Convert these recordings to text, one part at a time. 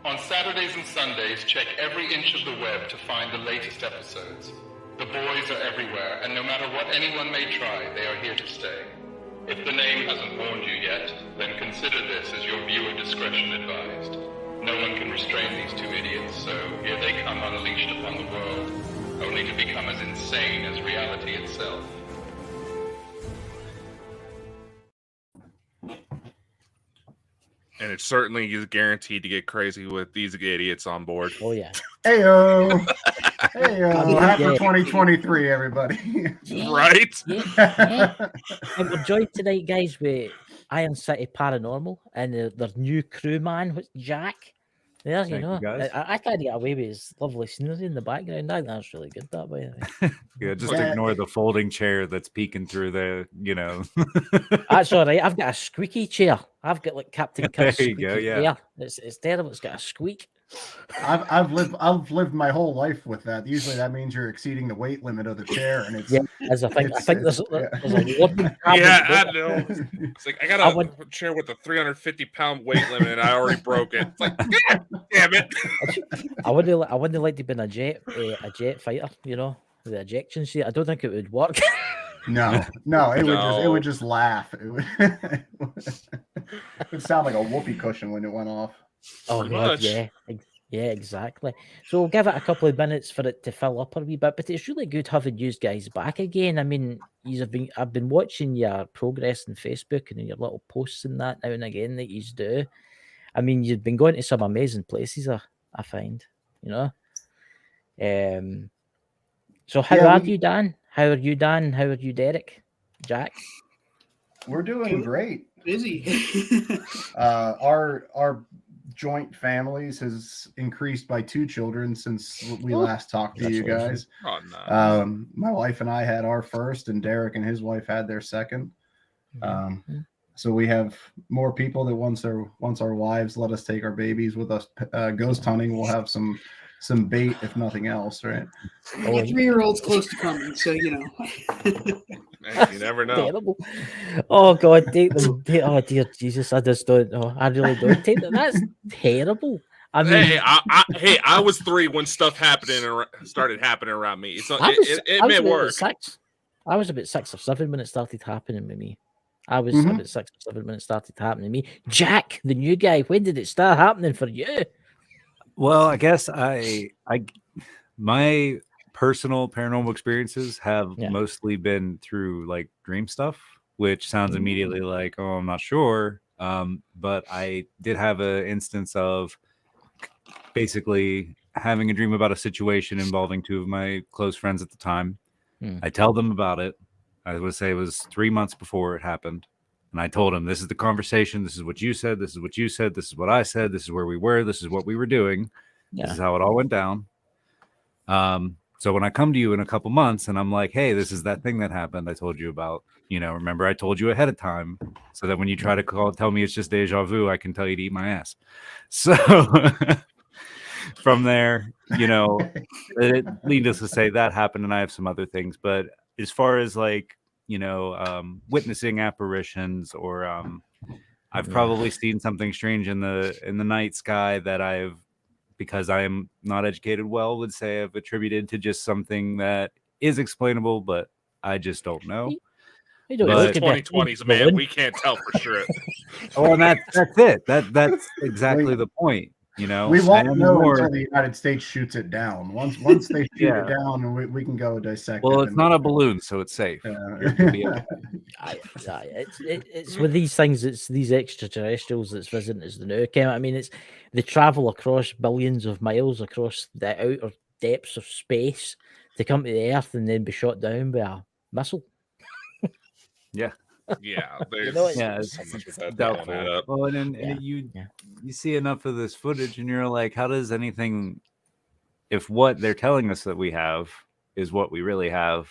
On Saturdays and Sundays, check every inch of the web to find the latest episodes. The boys are everywhere, and no matter what anyone may try, they are here to stay. If the name hasn't warned you yet, then consider this as your viewer discretion advised. No one can restrain these two idiots, so here they come unleashed upon the world, only to become as insane as reality itself. And it certainly is guaranteed to get crazy with these idiots on board. Oh, yeah. Heyo. Heyo. Happy 2023, everybody. Yeah, Right? Yeah. And we're joined tonight, guys, with Iron City Paranormal and their new crewman, what's Jack. There, you know. I can't get away with his lovely scenery in the background. I think that's really good, that, by the way. Yeah, just ignore the folding chair that's peeking through the, That's all right. I've got a squeaky chair. I've got like Captain Kirk's There you squeaky go, yeah. chair. It's terrible. It's got a squeak. I've lived my whole life with that. Usually that means you're exceeding the weight limit of the chair, and it's as I think there's a warning. Yeah, I know. It's like I got a chair with a 350-pound weight limit, and I already broke it. It's like, God damn it! I wouldn't like to be in a jet fighter, you know, with the ejection seat. I don't think it would work. No, it would just laugh. It would sound like a whoopee cushion when it went off. Oh God, yeah, exactly. So we'll give it a couple of minutes for it to fill up a wee bit, but it's really good having you guys back again. I mean, I've been watching your progress on Facebook and your little posts and that now and again that you do. I mean, you've been going to some amazing places. I find, you know. So how are you, Dan? How are you, Dan? How are you, Derek? Jack? We're doing great. Busy. Our joint families has increased by 2 children since we last talked to you guys. Oh, nice. My wife and I had our first, and Derek and his wife had their second. So we have more people that once our wives let us take our babies with us ghost hunting, we'll have some bait if nothing else, right? I got 3-year-olds close to coming, so you know. You never know. Terrible. Oh God, take them. Oh dear Jesus, I just don't know. I really don't take them. That's terrible. I mean, I was 3 when stuff started happening around me. So it may work. I was about 6 or 7 when it started happening with me. I was about 6 or 7 when it started happening to me. Jack, the new guy, when did it start happening for you? Well, I guess my personal paranormal experiences have mostly been through like dream stuff, which sounds immediately like, oh, I'm not sure. But I did have an instance of basically having a dream about a situation involving 2 of my close friends at the time. I tell them about it. I would say it was 3 months before it happened. And I told him, this is the conversation. This is what you said. This is what you said. This is what I said. This is where we were. This is what we were doing. This is how it all went down. So when I come to you in a couple months and I'm like, hey, this is that thing that happened I told you about, remember I told you ahead of time so that when you try to tell me it's just deja vu, I can tell you to eat my ass. So from there, needless to say, that happened. And I have some other things. But as far as like, witnessing apparitions or I've probably seen something strange in the night sky that because I am not educated well, would say I've attributed to just something that is explainable, but I just don't know. It's 2020s, man. We can't tell for sure. Oh, and that's it. That's exactly the point. We won't know until the United States shoots it down. Once they shoot it down, we can go dissect. Well, it's not a balloon, so it's safe. It's with these things. It's these extraterrestrials that's visiting us now. I mean, they travel across billions of miles across the outer depths of space to come to the Earth and then be shot down by a missile. Yeah. Yeah, it's doubtful. Well, and you see enough of this footage, and you're like, how does anything? If what they're telling us that we have is what we really have,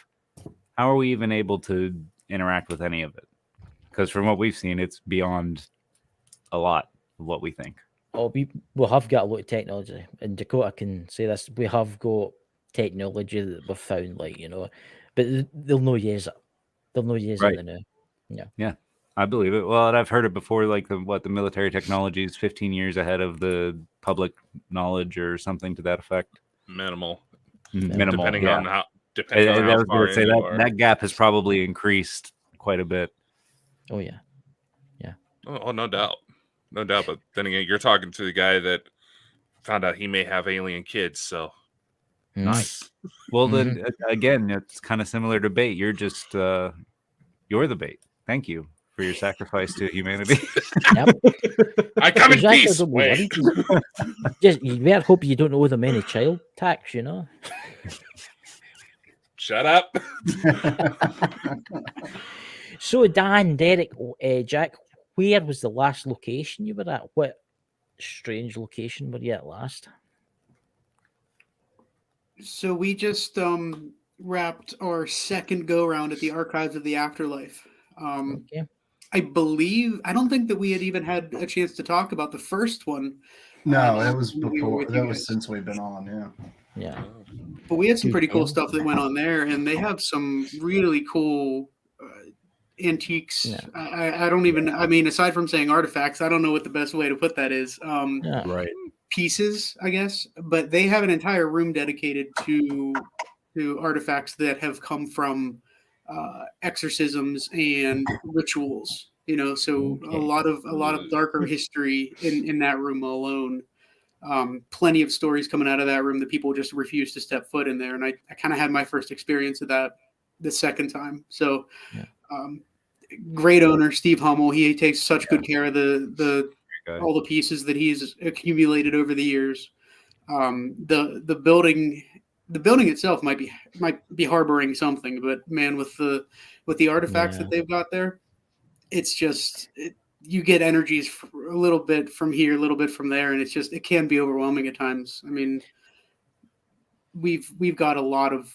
how are we even able to interact with any of it? Because from what we've seen, it's beyond a lot of what we think. Oh, we have got a lot of technology, and Dakota can say this. We have got technology that we've found, but they'll know use it. They'll know use it now. Yeah, I believe it. Well, and I've heard it before, like the military technology is 15 years ahead of the public knowledge or something to that effect? Minimal. Depending on how far in you are. That gap has probably increased quite a bit. Oh yeah. Oh, no doubt. But then again, you're talking to the guy that found out he may have alien kids. So nice. Well, then again, it's kind of similar to bait. You're just you're the bait. Thank you for your sacrifice to humanity. Yep. I come in peace. Just you better hope you don't owe them any child tax, you know. Shut up. So Dan, Derek, Jack, where was the last location you were at? What strange location were you at last? So we just wrapped our second go round at the Archives of the Afterlife. Okay. I don't think that we had even had a chance to talk about the first one. No, it was before. That was since we've been on, yeah. But we had some pretty cool stuff that went on there, and they have some really cool antiques. Yeah. I don't even. I mean, aside from saying artifacts, I don't know what the best way to put that is. Right. Pieces, I guess, but they have an entire room dedicated to artifacts that have come from exorcisms and rituals. You know, so a lot of darker history in that room alone. Plenty of stories coming out of that room that people just refuse to step foot in there, and I kind of had my first experience of that the second time. So, great owner Steve Hummel. He takes such good care of all the pieces that he's accumulated over the years. The building itself might be harboring something, but man, with the artifacts that they've got there, it's just you get energies a little bit from here, a little bit from there, and it can be overwhelming at times. I mean, we've got a lot of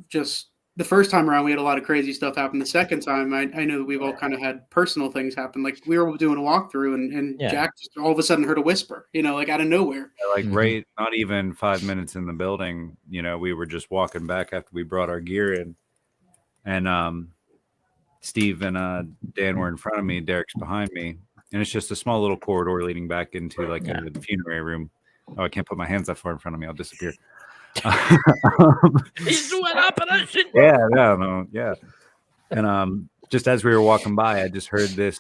just. The first time around, we had a lot of crazy stuff happen. The second time, I know that we've all kind of had personal things happen. Like we were doing a walkthrough, and Jack just all of a sudden heard a whisper, like out of nowhere. Like right, not even 5 minutes in the building, we were just walking back after we brought our gear in, and Steve and Dan were in front of me, Derek's behind me, and it's just a small little corridor leading back into into the funerary room. Oh, I can't put my hands that far in front of me; I'll disappear. He's doing operation. Yeah. And just as we were walking by, I just heard this.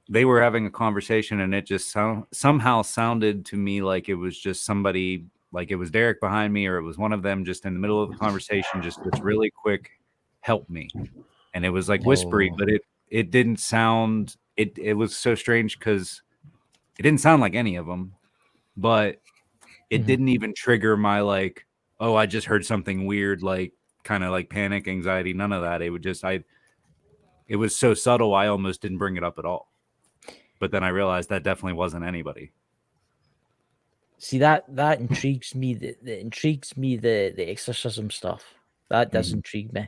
They were having a conversation, and it just somehow sounded to me like it was just somebody, like it was Derek behind me, or it was one of them just in the middle of the conversation, just this really quick, "Help me," and it was like whispery, but it didn't sound. It was so strange because it didn't sound like any of them, but. It didn't even trigger my I just heard something weird, kind of like panic, anxiety, none of that. It would just, it was so subtle, I almost didn't bring it up at all. But then I realized that definitely wasn't anybody. See, that intrigues me. That intrigues me, the exorcism stuff. That does intrigue me.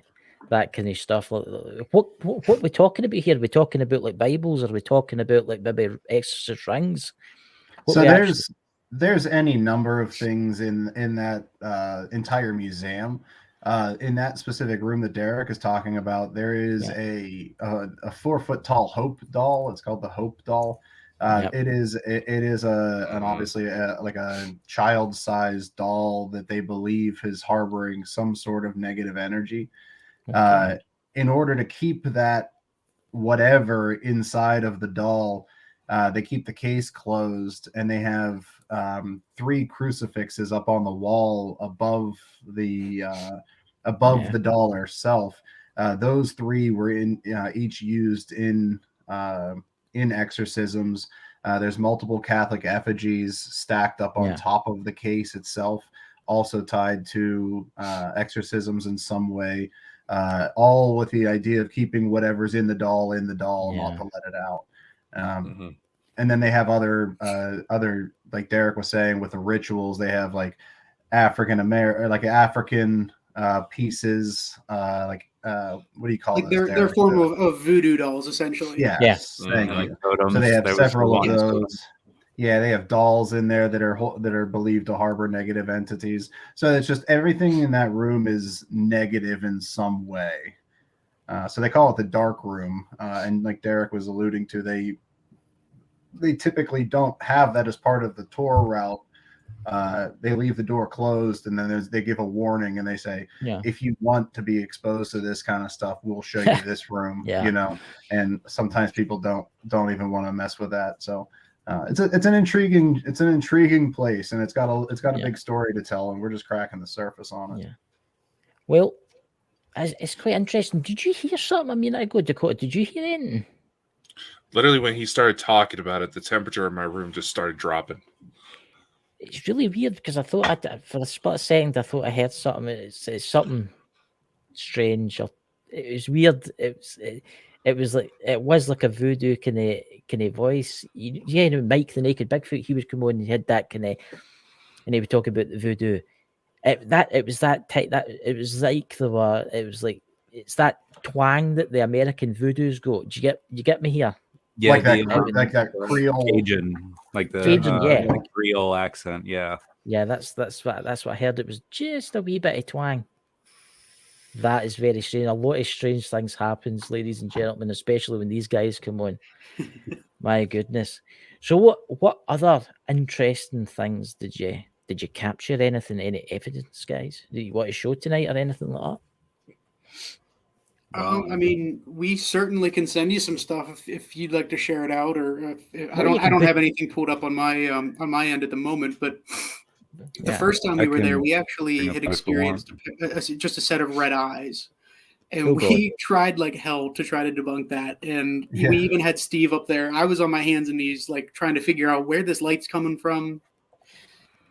That kind of stuff. What are we talking about here? Are we talking about like Bibles? Are we talking about like maybe exorcist rings? There's any number of things in that entire museum. In that specific room that Derek is talking about, there is a 4 foot tall Hope doll. It's called the Hope doll. It is an obviously like a child sized doll that they believe is harboring some sort of negative energy. In order to keep that whatever inside of the doll, they keep the case closed, and they have 3 crucifixes up on the wall above the doll herself. Those 3 were each used in exorcisms. There's multiple Catholic effigies stacked up on top of the case itself, also tied to exorcisms in some way, all with the idea of keeping whatever's in the doll not to let it out. And then they have other like Derek was saying with the rituals, they have like African pieces, what do you call like their form of voodoo dolls, essentially. Yes. Thank you. So they have several of those. Yeah, they have dolls in there that are believed to harbor negative entities. So it's just everything in that room is negative in some way. So they call it the dark room. And like Derek was alluding to, they typically don't have that as part of the tour route. They leave the door closed, and then they give a warning, and they say, if you want to be exposed to this kind of stuff, we'll show you this room. And sometimes people don't even want to mess with that. So it's an intriguing place, and it's got a big story to tell, and we're just cracking the surface on it. Well, it's quite interesting. Did you hear something a minute ago, Dakota? Did you hear anything? Literally, when he started talking about it, the temperature in my room just started dropping. It's really weird because I thought for a split second I thought I heard something. It's something strange. It was weird. It was like a voodoo kind of voice. Mike the Naked Bigfoot. He would come on and he had that kind of, and he would talk about the voodoo. It was that twang that the American voodoos go. Do you get me here? Yeah, like that Creole, Cajun, like the Cajun, Creole accent. Yeah, that's what I heard. It was just a wee bit of twang. That is very strange. A lot of strange things happens, ladies and gentlemen, especially when these guys come on. My goodness. So what other interesting things did you capture? Anything, any evidence, guys? Do you want to show tonight or anything like that? I mean, we certainly can send you some stuff if you'd like to share it out, or I don't have anything pulled up on my end at the moment. But the first time we were there, we actually had experienced just a set of red eyes, and we tried like hell to try to debunk that. And we even had Steve up there. I was on my hands and knees, like trying to figure out where this light's coming from.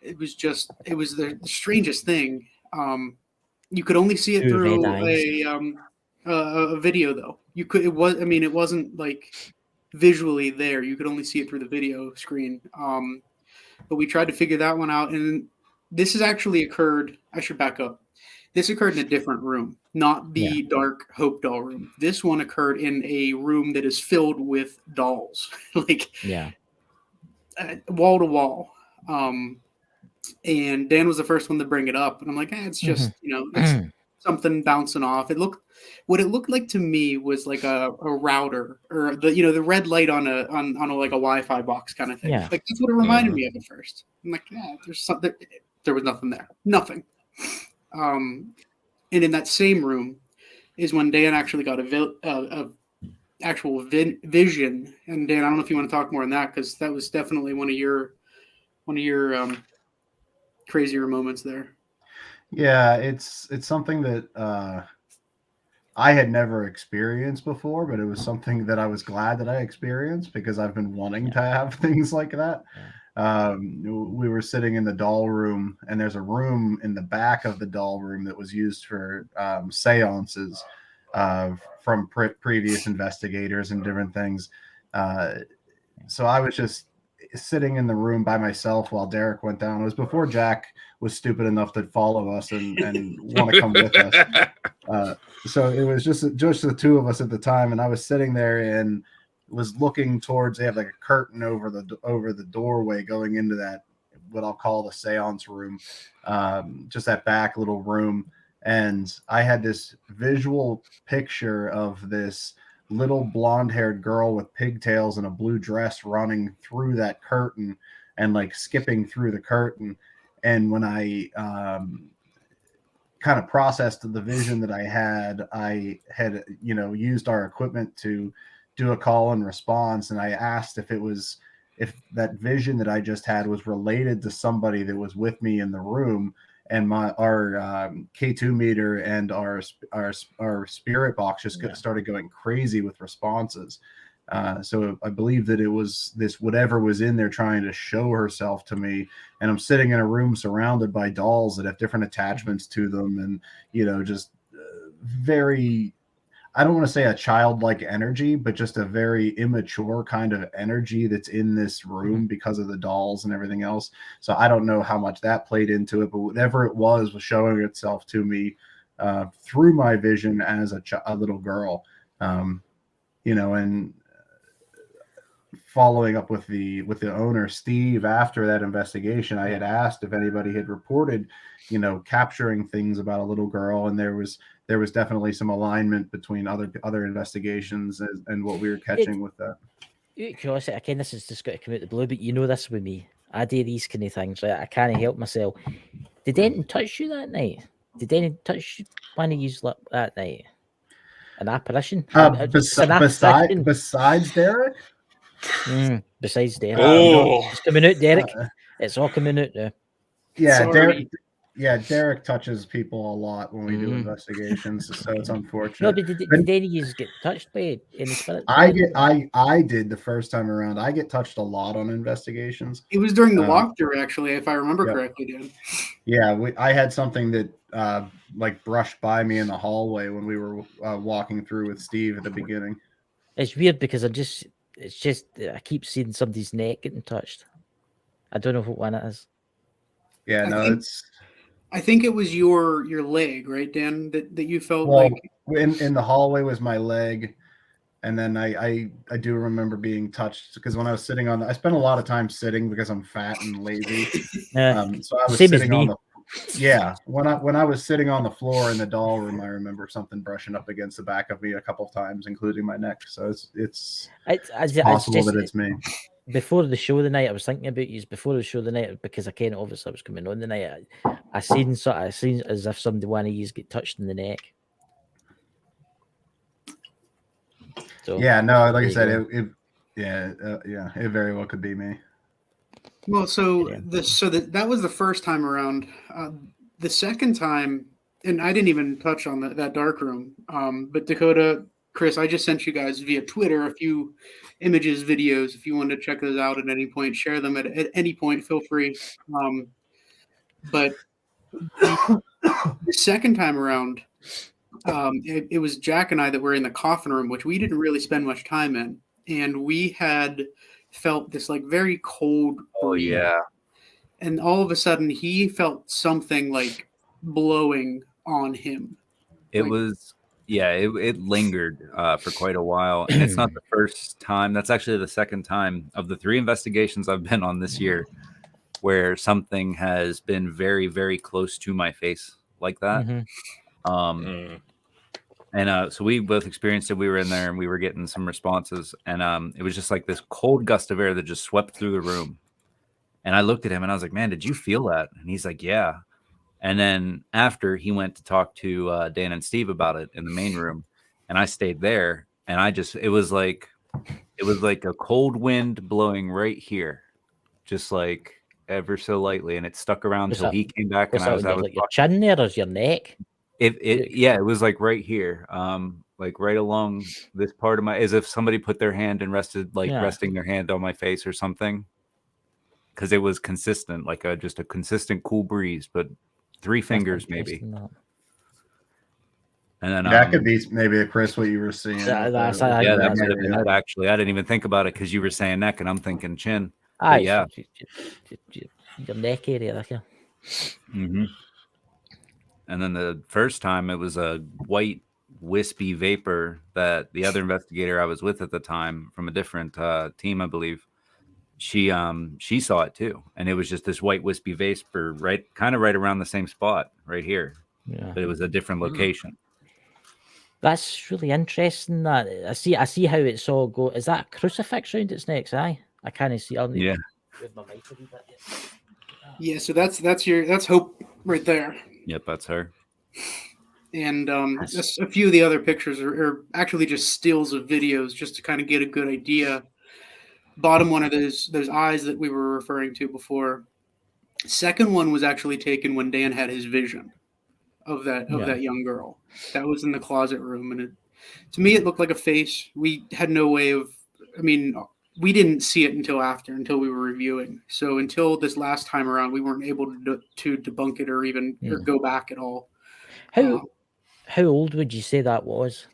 It was the strangest thing. You could only see it through a video, though. It wasn't like visually there. You could only see it through the video screen. But we tried to figure that one out, and this has actually occurred. I should back up. This occurred in a different room, not the dark Hope doll room. This one occurred in a room that is filled with dolls, wall to wall. And Dan was the first one to bring it up, and I'm like, it's just it's something bouncing off. What it looked like to me was like a router, or the red light on a like a Wi-Fi box kind of thing. Like that's what it reminded me of at first. I'm like, there's something. There was nothing there, nothing. And in that same room is when Dan actually got a actual vision. And Dan, I don't know if you want to talk more on that, because that was definitely one of your crazier moments there. Yeah, it's something that I had never experienced before, but it was something that I was glad that I experienced, because I've been wanting to have things like that. We were sitting in the doll room, and there's a room in the back of the doll room that was used for seances from previous investigators and different things. So I was just sitting in the room by myself while Derek went down. It was before Jack was stupid enough to follow us and want to come with us. So it was just the two of us at the time, and I was sitting there and was looking towards. They have like a curtain over the doorway going into that, what I'll call the seance room, just that back little room. And I had this visual picture of this little blonde-haired girl with pigtails and a blue dress running through that curtain and like skipping through the curtain. And when I kind of processed the vision that I had used our equipment to do a call and response, and I asked if that vision that I just had was related to somebody that was with me in the room. And our K2 meter and our spirit box just started going crazy with responses. So I believe that it was this whatever was in there trying to show herself to me. And I'm sitting in a room surrounded by dolls that have different attachments to them, and just very, I don't want to say a childlike energy, but just a very immature kind of energy that's in this room because of the dolls and everything else. So I don't know how much that played into it, but whatever it was showing itself to me through my vision as a little girl. And following up with the owner, Steve, after that investigation, I had asked if anybody had reported, capturing things about a little girl, and there was definitely some alignment between other investigations and what we were catching with that. curiosity, again, this is just got to come out the blue, but you know this with me. I do these kind of things, right? I can't help myself. Did anything touch you that night? Did anything touch one of you that night? An apparition? Besides Derek? Besides Derek. Oh, It's coming out, Derek. It's all coming out now. Yeah, Sorry. Derek touches people a lot when we do investigations, so it's unfortunate. No, but did any of you get touched by any spirit? I did the first time around. I get touched a lot on investigations. It was during the walkthrough, actually, if I remember correctly, Dan. Yeah, I had something that like brushed by me in the hallway when we were walking through with Steve at the beginning. It's weird because I keep seeing somebody's neck getting touched. I don't know what one it is. Yeah, I think it was your leg, right, Dan? That you felt well, like in the hallway was my leg, and then I do remember being touched because when I was sitting I spent a lot of time sitting because I'm fat and lazy. So I was same sitting as me. when I was sitting on the floor in the doll room, I remember something brushing up against the back of me a couple of times, including my neck. So it's possible that it's me. Before the show the night, I was thinking about you before the show the night because I can't obviously I was coming on the night. I seen as if one of you get touched in the neck. So yeah, no, like I said, it very well could be me. Well, that was the first time around. The second time, and I didn't even touch on that dark room. But Dakota, Chris, I just sent you guys via Twitter a few images, videos. If you want to check those out at any point, share them at any point. Feel free. But the second time around, it was Jack and I that were in the coffin room, which we didn't really spend much time in, and we had felt this like very cold breeze. Yeah. And all of a sudden he felt something like blowing on him. It lingered for quite a while. And it's not the first time. That's actually the second time of the 3 investigations I've been on this year where something has been very, very close to my face like that. And so we both experienced it. We were in there and we were getting some responses. And it was just like this cold gust of air that just swept through the room. And I looked at him and I was like, man, did you feel that? And he's like, yeah. And then after he went to talk to Dan and Steve about it in the main room. And I stayed there. And it was like a cold wind blowing right here. Just like ever so lightly. And it stuck around until he came back. And I was like your chin there or your neck? It was like right here, like right along this part of as if somebody put their hand and resting their hand on my face or something, because it was consistent, like just a consistent cool breeze, but 3 fingers maybe. And then that could be maybe Chris what you were seeing. That might have been it. Actually, I didn't even think about it because you were saying neck and I'm thinking chin. Yeah, your neck area. And then the first time it was a white wispy vapor that the other investigator I was with at the time from a different team, I believe, she saw it too. And it was just this white wispy vapor right around the same spot right here. Yeah. But it was a different location. That's really interesting. That I see how it's all go. Is that a crucifix around its neck? I can't see. Yeah. Yeah, so that's Hope right there. Yep, that's her. And just a few of the other pictures are actually just stills of videos just to kind of get a good idea. Bottom one of those eyes that we were referring to before. Second one was actually taken when Dan had his vision of that young girl. That was in the closet room, and to me it looked like a face. We had no way of. I mean, we didn't see it until we were reviewing. So until this last time around, we weren't able to debunk it or even or go back at all. How old would you say that was?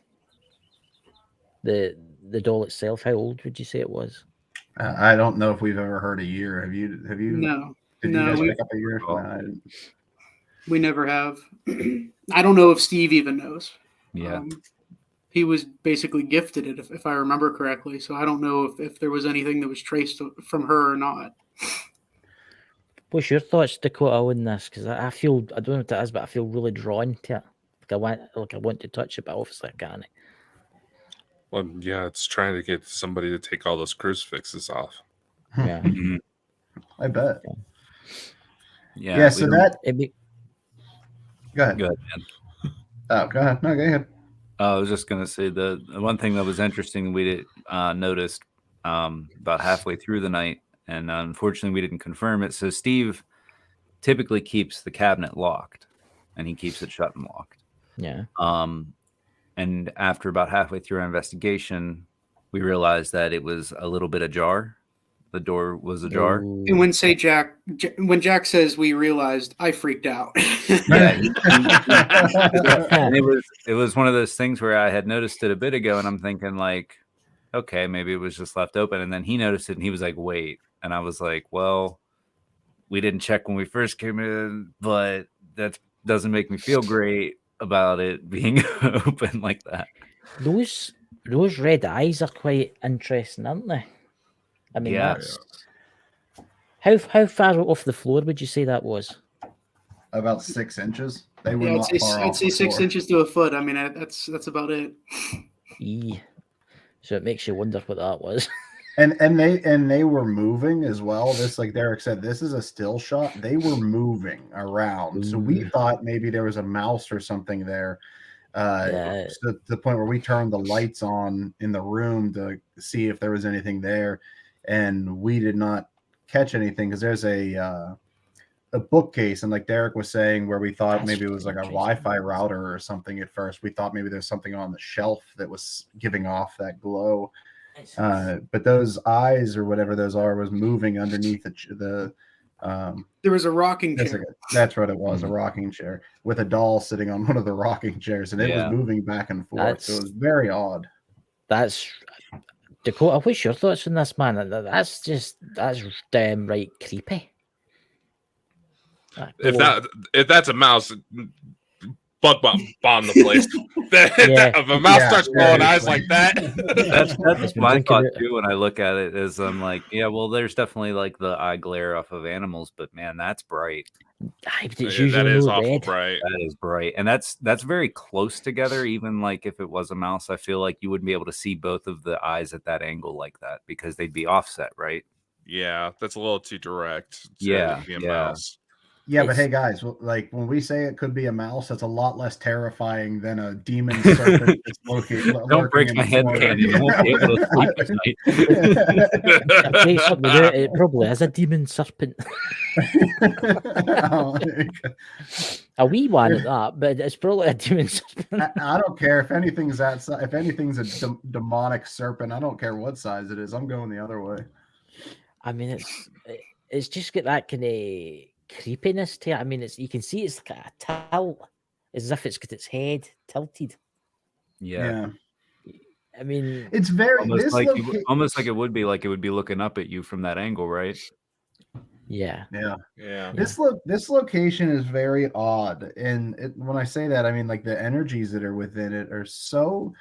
The doll itself, how old would you say it was? I don't know if we've ever heard a year. Have you? No. Did you guys pick up a year? We never have. I don't know if Steve even knows. Yeah. He was basically gifted it, if I remember correctly. So I don't know if there was anything that was traced from her or not. What's your thoughts, Dakota, on this? Because I feel, I don't know what it is, but I feel really drawn to it. I want to touch it, but obviously I can't. Well, yeah, it's trying to get somebody to take all those crucifixes off. Yeah. I bet. Yeah. So that. Go ahead. Go ahead, man. Oh, go ahead. No, go ahead. I was just gonna say the one thing that was interesting we did noticed about halfway through the night, and unfortunately we didn't confirm it. So Steve typically keeps the cabinet locked, and he keeps it shut and locked. Yeah. And after about halfway through our investigation, we realized that it was a little bit ajar. The door was ajar. Ooh. And when Jack says we realized, I freaked out. Yeah, and it was one of those things where I had noticed it a bit ago, and I'm thinking like, okay, maybe it was just left open. And then he noticed it, and he was like, wait. And I was like, well, we didn't check when we first came in, but that doesn't make me feel great about it being open like that. Those red eyes are quite interesting, aren't they? I mean, that's how far off the floor would you say that was? About 6 inches. They were Yeah, not far off. I'd say 6 inches to a foot. I mean, that's about it. So it makes you wonder what that was. And they were moving as well. This, like Derek said, this is a still shot. They were moving around. So we thought maybe there was a mouse or something there. To the point where we turned the lights on in the room to see if there was anything there, and we did not catch anything because there's a bookcase, and like Derek was saying, where we thought maybe it was like a Wi-Fi router or something at first. We thought maybe there's something on the shelf that was giving off that glow. But those eyes or whatever those are was moving underneath the there was a rocking chair. That's what it was, a rocking chair with a doll sitting on one of the rocking chairs, and it was moving back and forth. So it was very odd. That's Dakota. What's your thoughts on this, man? That's damn right creepy. If that's a mouse, bug bomb the place. If a mouse starts glowing eyes like that, that's my thought too. When I look at it, is I'm like, yeah, well, there's definitely like the eye glare off of animals, but man, that's bright. That is awful bright. That is bright, and that's very close together. Even like if it was a mouse, I feel like you wouldn't be able to see both of the eyes at that angle like that because they'd be offset, right? Yeah, that's a little too direct. Mouse. Yeah, but hey guys, like when we say it could be a mouse, that's a lot less terrifying than a demon serpent that's located. Don't break my head, Candy. I won't be able to sleep tonight. It probably is a demon serpent. A wee one at that, but it's probably a demon serpent. I don't care if anything's outside. If anything's a demonic serpent, I don't care what size it is. I'm going the other way. I mean, it's just got that kind of creepiness to it. I mean, you can see it's like a tilt, as if it's got its head tilted. Yeah. I mean, it's very almost like it would be looking up at you from that angle, right? Yeah. This location is very odd, and when I say that, I mean like the energies that are within it are so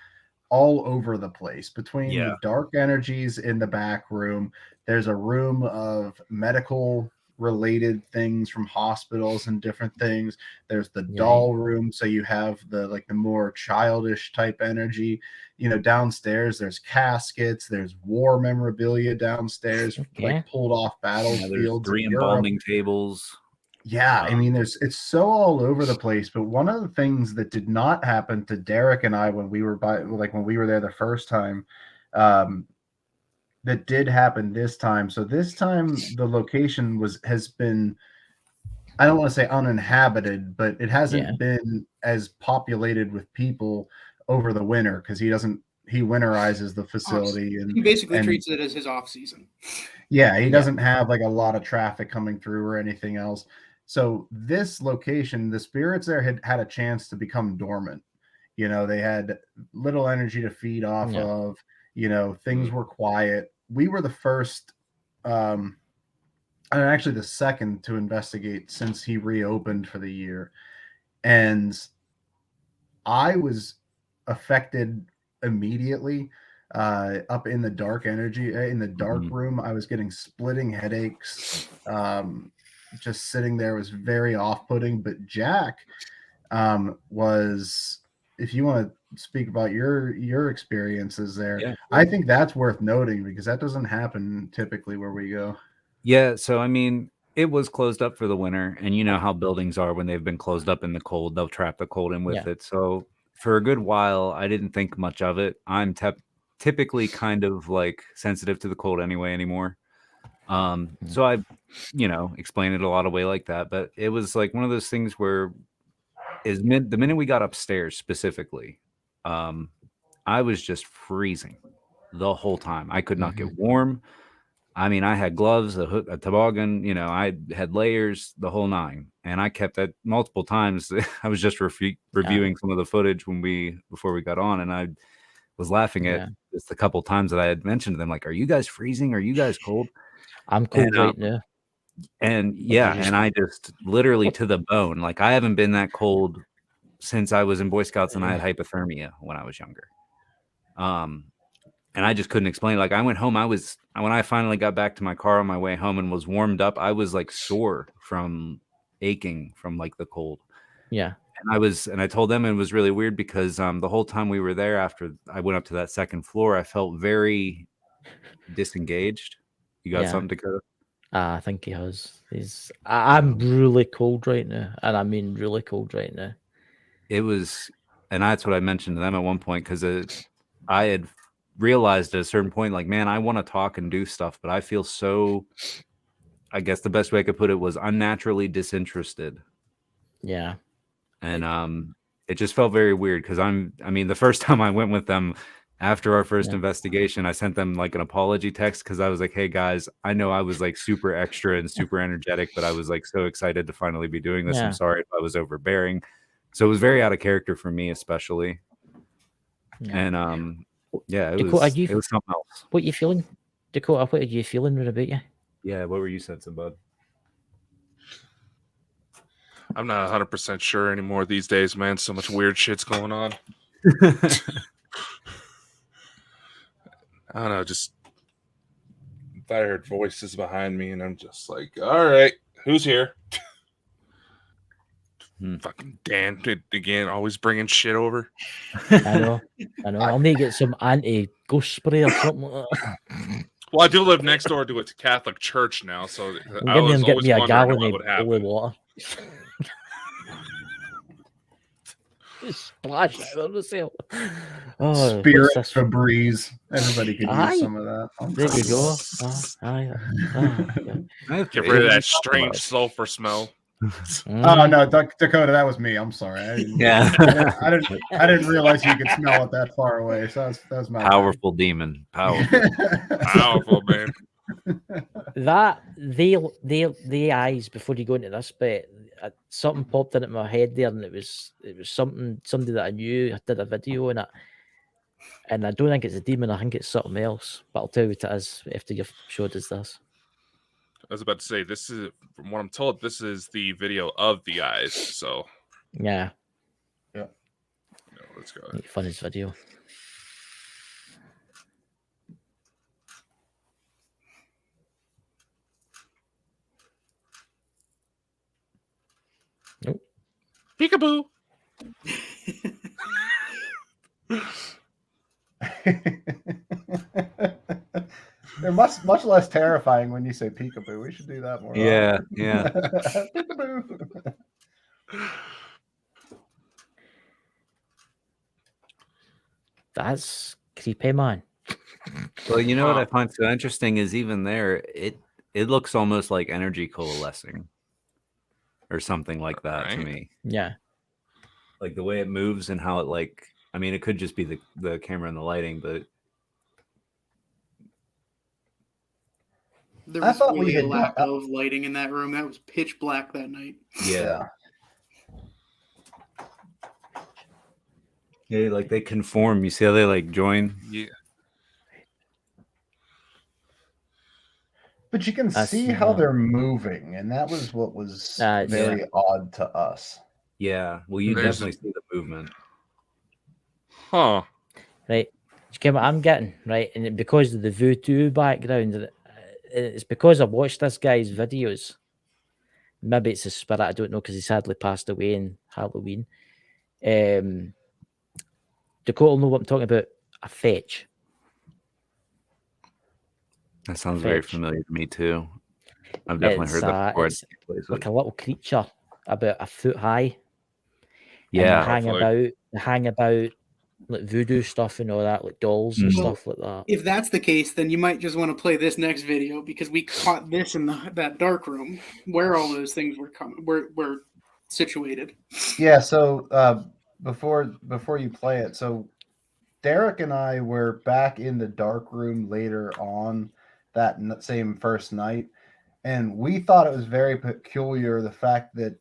all over the place. Between the dark energies in the back room, there's a room of medical related things from hospitals and different things. There's the doll room, so you have the more childish type energy. Downstairs there's caskets, there's war memorabilia downstairs, like pulled off battlefields. 3 embalming tables. I mean, it's so all over the place. But one of the things that did not happen to Derek and I when we were there the first time, that did happen this time. So this time the location has been, I don't want to say uninhabited, but it hasn't been as populated with people over the winter because he winterizes the facility and he basically treats it as his off season. Yeah, he doesn't have like a lot of traffic coming through or anything else. So this location, the spirits there had a chance to become dormant. They had little energy to feed off of. Things were quiet. We were the first, and actually the second to investigate since he reopened for the year. And I was affected immediately up in the dark energy, in the dark room. I was getting splitting headaches. Just sitting there was very off-putting. But Jack was if you want to speak about your experiences there, Yeah. I think that's worth noting because that doesn't happen typically where we go. Yeah, so I mean, it was closed up for the winter, and you know how buildings are when they've been closed up in the cold, they'll trap the cold in with it. So for a good while, I didn't think much of it. I'm typically kind of like sensitive to the cold anymore. So I, explain it a lot of way like that. But it was like one of those things where the minute we got upstairs specifically, I was just freezing the whole time. I could not get warm. I mean, I had gloves, a toboggan, I had layers, the whole nine. And I kept that multiple times. I was just reviewing some of the footage before we got on, and I was laughing at just the couple times that I had mentioned to them, like, are you guys freezing? Are you guys cold? I'm cold right now. And and I just literally to the bone, like I haven't been that cold since I was in Boy Scouts and I had hypothermia when I was younger. And I just couldn't explain. Like I went home, when I finally got back to my car on my way home and was warmed up, I was like sore from aching from like the cold. Yeah. And I told them it was really weird because the whole time we were there after I went up to that second floor, I felt very disengaged. You got something, Dakota? I think he has. I'm really cold right now. And I mean really cold right now. It was, and that's what I mentioned to them at one point, because I had realized at a certain point, like, man, I want to talk and do stuff, but I feel so, I guess the best way I could put it was unnaturally disinterested. Yeah. And it just felt very weird because the first time I went with them after our first investigation, I sent them like an apology text because I was like, hey guys, I know I was like super extra and super energetic, but I was like so excited to finally be doing this. I'm sorry if I was overbearing. So it was very out of character for me, especially. And it Dakota, was something else. What are you feeling, Dakota? What are you feeling about you? Yeah, what were you sensing, bud? I'm not 100% sure anymore these days, man. So much weird shit's going on. I don't know, just I heard voices behind me, and I'm just like, all right, who's here? Fucking Dan again, always bringing shit over. I know. I'll need to get some anti-ghost spray or something like that. Well, I do live next door to a Catholic church now, so I was always me a wondering gallon what would of holy happen. water. Just splash it on the sail. Oh, Spirit Febreze. Everybody could use some of that. There you go. Get rid of that strange sulfur smell. Oh no, Dakota, that was me. I'm sorry. I didn't realize you could smell it that far away. So that was my powerful demon. Powerful man. That the eyes before you go into this bit, something popped into my head there, and it was somebody that I knew did a video on it, and I don't think it's a demon. I think it's something else. But I'll tell you what it is after you've showed us this. I was about to say, this is, from what I'm told, this is the video of the eyes. So yeah. Let's go. Fun his video. Nope. Peekaboo. They're much less terrifying when you say peekaboo. We should do that more. Yeah. Peekaboo. That's creepy, man. Well, you know what I find so interesting is even there, it looks almost like energy coalescing or something like that to me. Yeah. Like the way it moves and how it it could just be the camera and the lighting, but there was really a lack of lighting in that room. That was pitch black that night. Yeah. Yeah, like they conform. You see how they like join? Yeah. But you can see how they're moving, and that was what was very odd to us. Yeah, well, you definitely see the movement. Huh. Right. I'm getting, right, and because of the voodoo background, it's because I've watched this guy's videos. Maybe it's a spirit, I don't know, because he sadly passed away in Halloween. Dakota will know what I'm talking about. A fetch. That sounds very familiar to me too. I've definitely heard that before. It's like a little creature about a foot high. Yeah, they hang about like voodoo stuff and all that, like dolls and stuff like that. If that's the case, then you might just want to play this next video because we caught this in that dark room where all those things were situated. Yeah. So before you play it, so Derek and I were back in the dark room later on that same first night, and we thought it was very peculiar the fact that,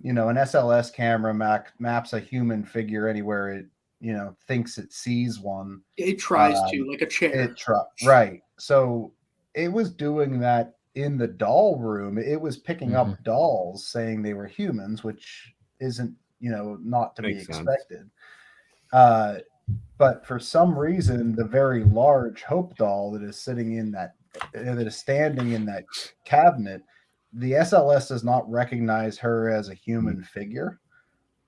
an SLS camera maps a human figure anywhere it, thinks it sees one. It tries to, like a chair. Right. So it was doing that in the doll room. It was picking up dolls saying they were humans, which isn't, not to be expected. But for some reason, the very large Hope doll that is standing in that cabinet, the SLS does not recognize her as a human figure,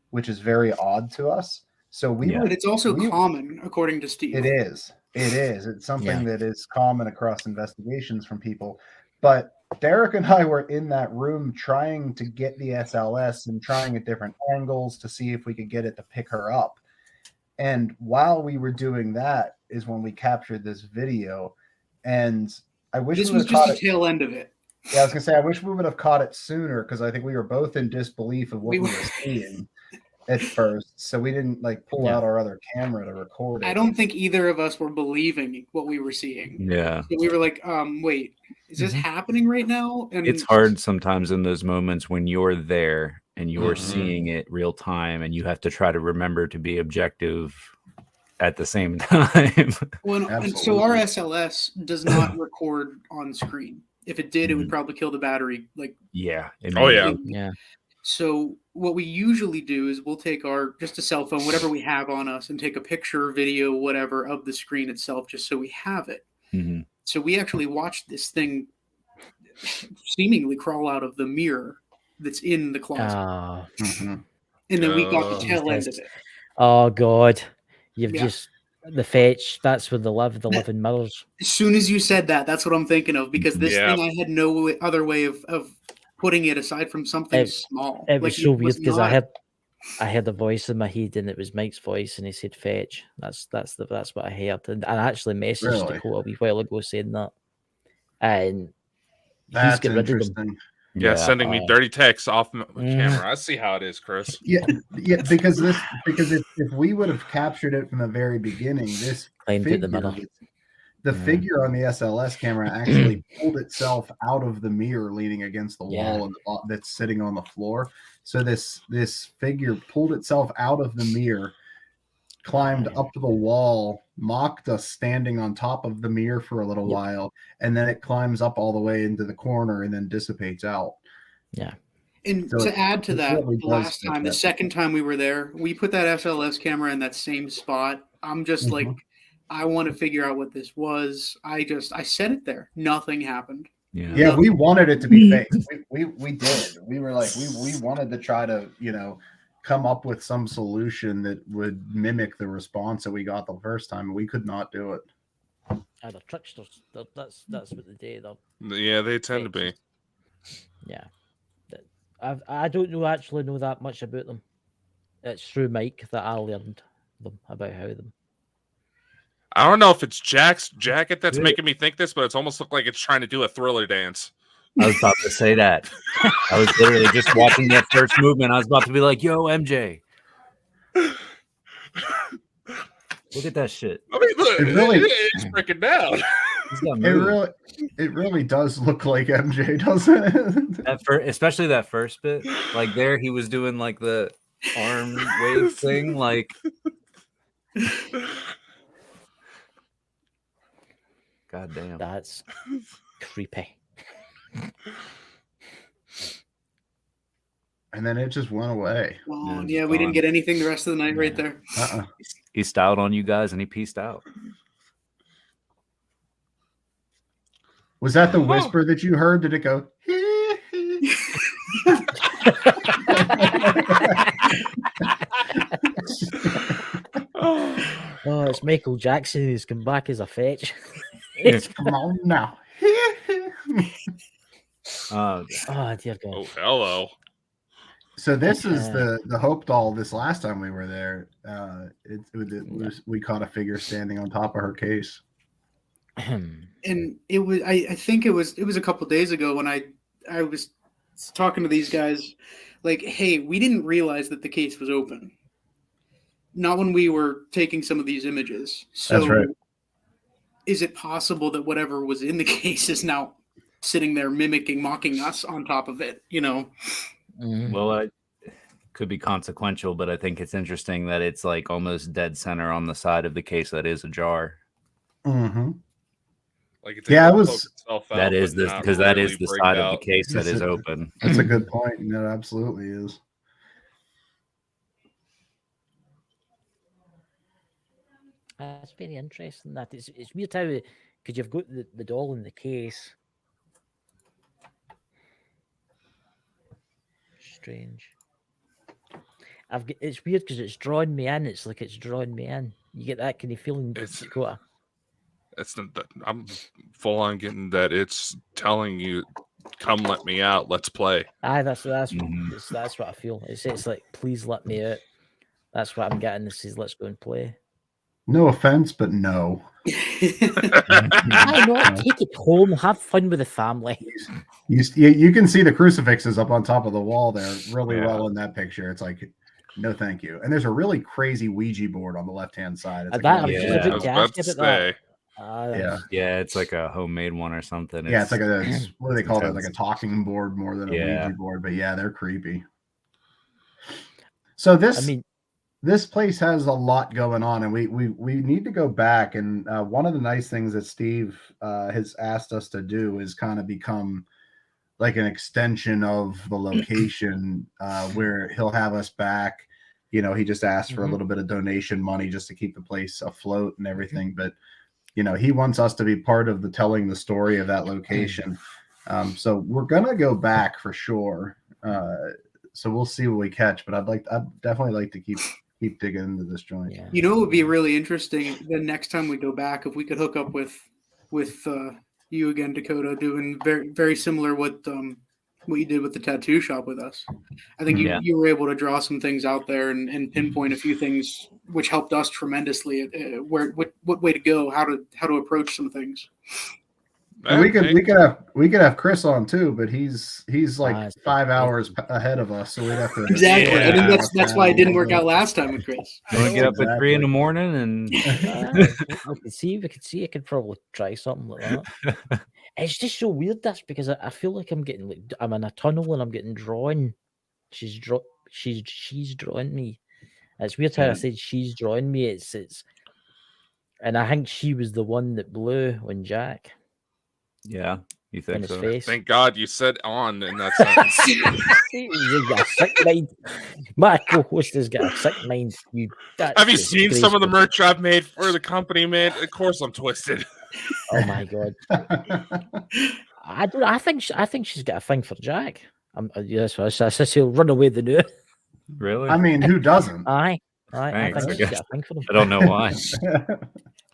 which is very odd to us. So but it's also common, according to Steve. It is. It's something that is common across investigations from people. But Derek and I were in that room trying to get the SLS and trying at different angles to see if we could get it to pick her up. And while we were doing that is when we captured this video. And I wish this was just the tail end of it. Yeah, I was gonna say I wish we would have caught it sooner because I think we were both in disbelief of what we were seeing at first. So we didn't pull out our other camera to record it. I don't think either of us were believing what we were seeing. Yeah. So we were like, wait, is this happening right now? And it's hard sometimes in those moments when you're there and you're seeing it real time and you have to try to remember to be objective at the same time. And so our SLS does not record on screen. If it did, it would probably kill the battery. Yeah. Yeah. So what we usually do is we'll take just a cell phone, whatever we have on us, and take a picture, video, whatever of the screen itself, just so we have it. Mm-hmm. So we actually watched this thing seemingly crawl out of the mirror that's in the closet. And then we got the tail end of it. Oh God. You've just the fetch, that's where they live, the living mirrors. As soon as you said that, that's what I'm thinking of, because this thing I had no other way of putting it aside from something small. It was so weird because I heard a voice in my head and it was Mike's voice and he said fetch. That's what I heard. And I actually messaged Dakota a wee while ago saying that. And that's interesting. Yeah, sending me dirty texts off the camera. I see how it is, Chris. Yeah, because if we would have captured it from the very beginning, this figure, the figure on the SLS camera actually pulled itself out of the mirror leaning against the wall and that's sitting on the floor. So this figure pulled itself out of the mirror, climbed up to the wall, mocked us standing on top of the mirror for a little while, and then it climbs up all the way into the corner and then dissipates out. Yeah. And so to add to that, the second time we were there, we put that SLS camera in that same spot. I'm just like, I want to figure out what this was. I set it there. Nothing happened. Yeah, we wanted it to be fake. We did. We were like, we wanted to try to, come up with some solution that would mimic the response that we got the first time. We could not do it. They're tricksters. That's what they do. Yeah, they tend to be. Yeah. I don't actually know that much about them. It's through Mike that I learned about them. I don't know if it's Jack's jacket that's making me think this, but it's almost looked like it's trying to do a Thriller dance. I was about to say that. I was literally just watching that first movement. I was about to be like, yo, MJ. Look at that shit. I mean, look, it's breaking down. It really does look like MJ, doesn't it? Especially that first bit. Like there, he was doing like the arm wave thing. Like, God damn. That's creepy. And then it just went away. Oh, yeah, we didn't get anything the rest of the night right there. He styled on you guys and he pieced out. Was that the whisper that you heard? Did it go? Michael Jackson who's come back as a fetch. Come on now. Oh dear God. Oh, hello. So this is the Hope doll. This last time we were there, we caught a figure standing on top of her case. And it was I think it was a couple days ago when I was talking to these guys, like, hey, we didn't realize that the case was open. Not when we were taking some of these images. So That's right. Is it possible that whatever was in the case is now sitting there mocking us on top of it, you know? Well, it could be consequential, but I think it's interesting that it's like almost dead center on the side of the case that is ajar. Mm-hmm. Like it's Yeah, it was. That is the because that is the side of the case that is open. That's a good point. No, it absolutely is. That's very interesting. That it's weird how because you've got the doll in the case. Strange. It's weird because it's drawing me in. It's like it's drawing me in. You get that kind of feeling, Dakota? It's not that I'm full on getting that. It's telling you, "Come, let me out. Let's play." That's what I feel. It's like, please let me out. That's what I'm getting. This is let's go and play. No offense, but no. I know. Take it home. Have fun with the family. You can see the crucifixes up on top of the wall there really well in that picture. It's like, no, thank you. And there's a really crazy Ouija board on the left-hand side. It's it's like a homemade one or something. It's like what do they call it? Like a talking board more than a Ouija board. But yeah, they're creepy. So this place has a lot going on, and we need to go back. And one of the nice things that Steve has asked us to do is kind of become like an extension of the location where he'll have us back. You know, he just asked for a little bit of donation money just to keep the place afloat and everything. But, you know, he wants us to be part of telling the story of that location. So we're going to go back for sure. So we'll see what we catch, but I'd definitely like to keep digging into this joint. Yeah. You know, it would be really interesting the next time we go back if we could hook up with you again, Dakota, doing very, very similar what you did with the tattoo shop with us. I think you were able to draw some things out there and pinpoint a few things which helped us tremendously. What way to go, how to approach some things. And we could have Chris on too, but he's like 5 hours ahead of us, so we'd have to exactly. I think that's why it didn't work out last time with Chris. You want to get up at 3 a.m. and we could see. I could probably try something like that. It's just so weird. That's because I feel like I'm in a tunnel and I'm getting drawn. She's drawing me. It's weird how I said she's drawing me. It's and I think she was the one that blew on Jack. Yeah, you think so? Face. Thank God you said on in that sentence. You got a sick mind. My co-host has got a sick mind. Have you seen some of the merch I've made for the company, man? Of course I'm twisted. Oh my God. I think she's got a thing for Jack. Yes, I said she'll run away the new. Really? I mean, who doesn't? I Thanks, think she's got a thing for him. I don't know why.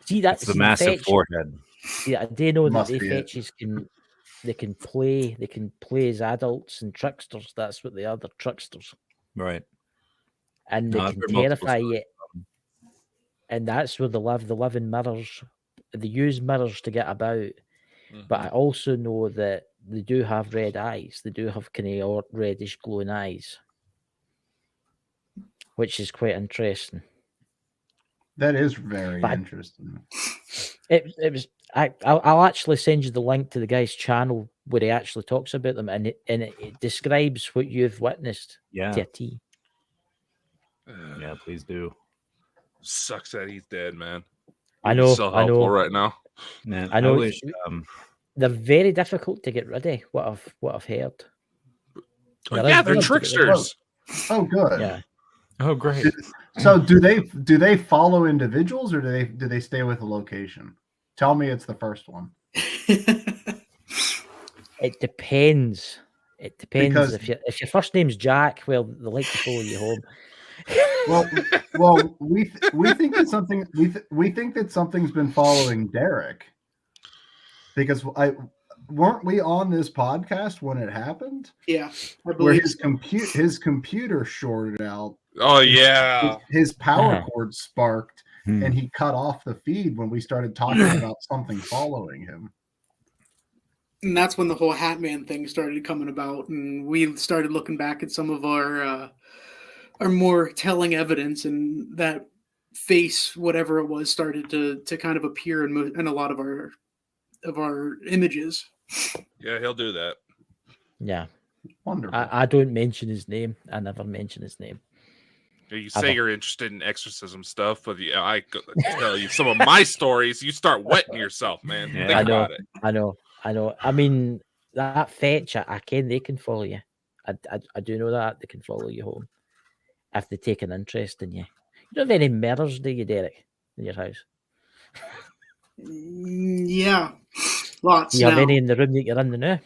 See, that's the massive forehead. Yeah, they know that they fetches can play as adults and tricksters. That's what they are. They're tricksters. Right. And they can terrify you. And that's where they live. They live in mirrors. They use mirrors to get about. Mm-hmm. But I also know that they do have red eyes. They do have kind of reddish glowing eyes, which is quite interesting. That is very interesting. It was. I'll actually send you the link to the guy's channel where he actually talks about them, and it describes what you've witnessed. Yeah. To a T. Yeah, please do. Sucks that he's dead, man. I know. So helpful right now. Man, I know. I wish, they're very difficult to get rid of. What I've heard. They're tricksters. Oh, good. Yeah. Oh, great. So do they follow individuals or do they stay with a location? Tell me it's the first one. It depends. Because if your first name's Jack, well, they like to follow you home. Well, we think that something we think that something's been following Derek, because weren't we on this podcast when it happened? Yeah, I Where believe his computer shorted out. Oh yeah. His power cord sparked, Hmm. and he cut off the feed when we started talking about something following him. And that's when the whole Hatman thing started coming about, and we started looking back at some of our more telling evidence, and that face, whatever it was, started to kind of appear in a lot of our images. Yeah, he'll do that. Yeah. Wonderful. I don't mention his name. I never mention his name. You say you're interested in exorcism stuff, but I tell you some of my stories, you start wetting yourself, man. Yeah. Think about it. I know. I mean, that fetch, I can. They can follow you. I do know that they can follow you home if they take an interest in you. You don't have any murders, do you, Derek, in your house? Yeah, lots. Do you have now. any in the room that you're in the now?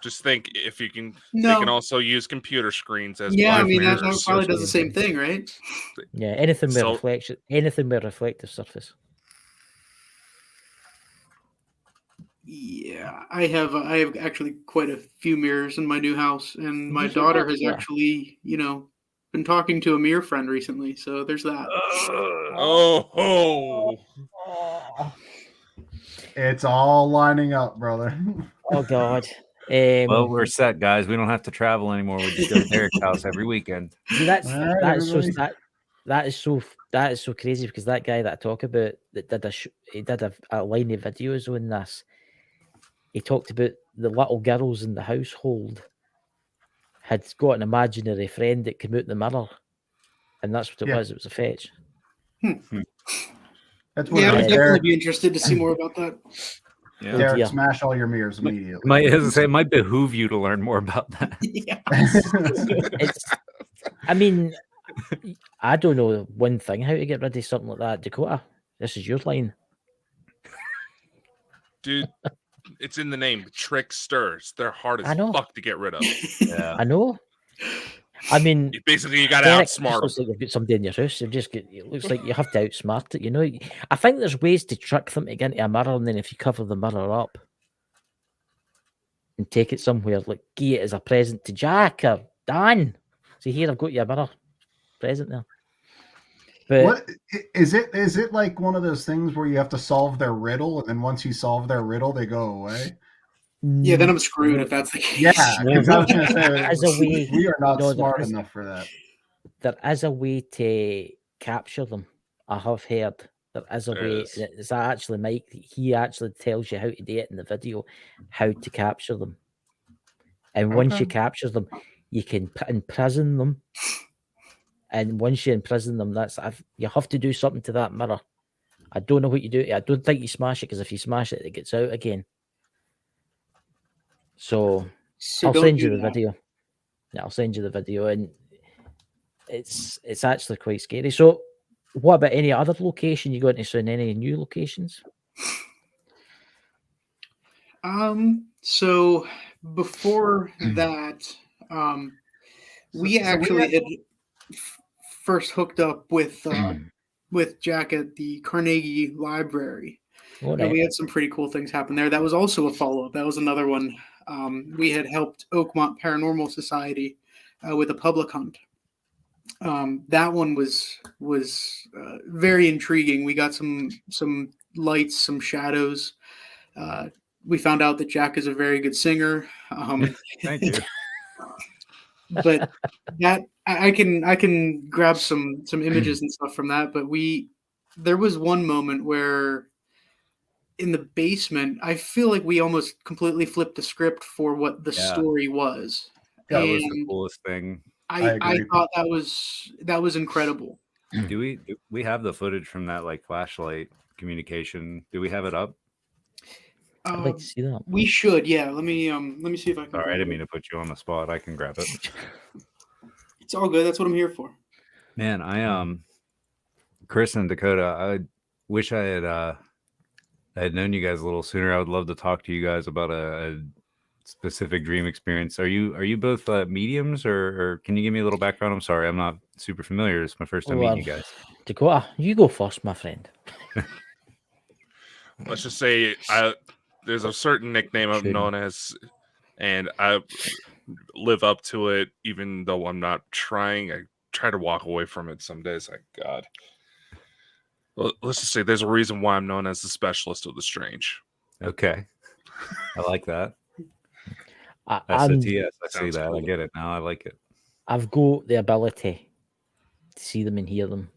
Just think if you can. No. They can also use computer screens as Yeah, I mean mirrors. that probably does the same thing, right? Yeah, anything with reflection, anything with reflective surface. Yeah, I have actually quite a few mirrors in my new house, and my daughter has actually, been talking to a mirror friend recently. So there's that. It's all lining up, brother. Oh God. Well, we're set, guys. We don't have to travel anymore. We just go to Derek's house every weekend. See, that is so crazy, because that guy that I talk about that did a line of videos on this. He talked about the little girls in the household had got an imaginary friend that came out the mirror, and that's what it was. It was a fetch. That's what I would definitely be interested to see more about that. Yeah. Derek, smash all your mirrors immediately. It might behoove you to learn more about that. I mean, I don't know one thing how to get rid of something like that. Dakota, this is your line. Dude, it's in the name. Tricksters. They're hard as fuck to get rid of. Yeah. I know. I mean, you got to outsmart them. Like you've got somebody in your house. It looks like you have to outsmart it. I think there's ways to trick them to get into a mirror, and then if you cover the mirror up and take it somewhere, like give it as a present to Jack or Dan. See, here I've got you a mirror present there. But what is it? Is it like one of those things where you have to solve their riddle, and then once you solve their riddle, they go away? Yeah, then I'm screwed if that's the case. Yeah, because I was going to say, as a way, we are not smart enough for that. There is a way to capture them. I have heard there is a way. It's actually Mike. He actually tells you how to do it in the video, how to capture them. And once you capture them, you can imprison them. And once you imprison them, you have to do something to that mirror. I don't know what you do. I don't think you smash it, because if you smash it, it gets out again. So I'll send you the video. Yeah, I'll send you the video, and it's actually quite scary. So, what about any other location you got into? In any new locations? So before that, we actually had first hooked up with Jack at the Carnegie Library. And we had some pretty cool things happen there. That was also a follow-up. That was another one. We had helped Oakmont Paranormal Society with a public hunt. That one was very intriguing. We got some lights, some shadows. We found out that Jack is a very good singer. Thank you. But that I can grab some images and stuff from that. But there was one moment where in the basement, I feel like we almost completely flipped the script for what the story was. That was the coolest thing. I thought that was incredible. Do we have the footage from that like flashlight communication? Do we have it up? I'd like to see that. We should, yeah. Let me see if I can. All right, I didn't mean to put you on the spot. I can grab it. It's all good. That's what I'm here for. Man, Chris and Dakota, I wish I had known you guys a little sooner. I would love to talk to you guys about a specific dream experience. Are you both mediums, or can you give me a little background? I'm sorry, I'm not super familiar. It's my first time meeting you guys. Dakota, you go first, my friend. Let's just say there's a certain nickname I'm known as, and I live up to it, even though I'm not trying. I try to walk away from it some days. Like, God. Well, let's just say there's a reason why I'm known as the specialist of the strange. Okay. I like that. I see that. Cool. I get it now. I like it. I've got the ability to see them and hear them,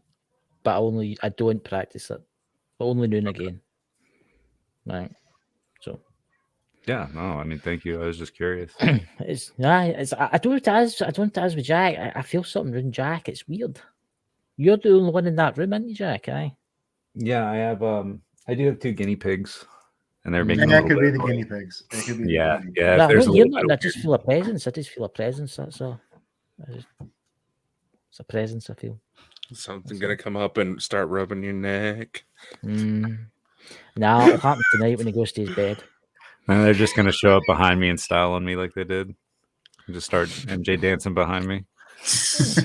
but I don't practice it. Only now and again. Right. So. Yeah. No. I mean, thank you. I was just curious. I don't as with Jack. I feel something around Jack. It's weird. You're the only one in that room, aren't you, Jack? Aye. Yeah, I have. I do have 2 guinea pigs, and they're making. And that could be the guinea pigs. It could be yeah. the Yeah. No, There's I don't hear nothing. I just feel a presence. That's all. It's a presence. I feel. Something gonna come up and start rubbing your neck. No, it'll happen tonight when he goes to his bed. And they're just gonna show up behind me and style on me like they did. And just start MJ dancing behind me. It's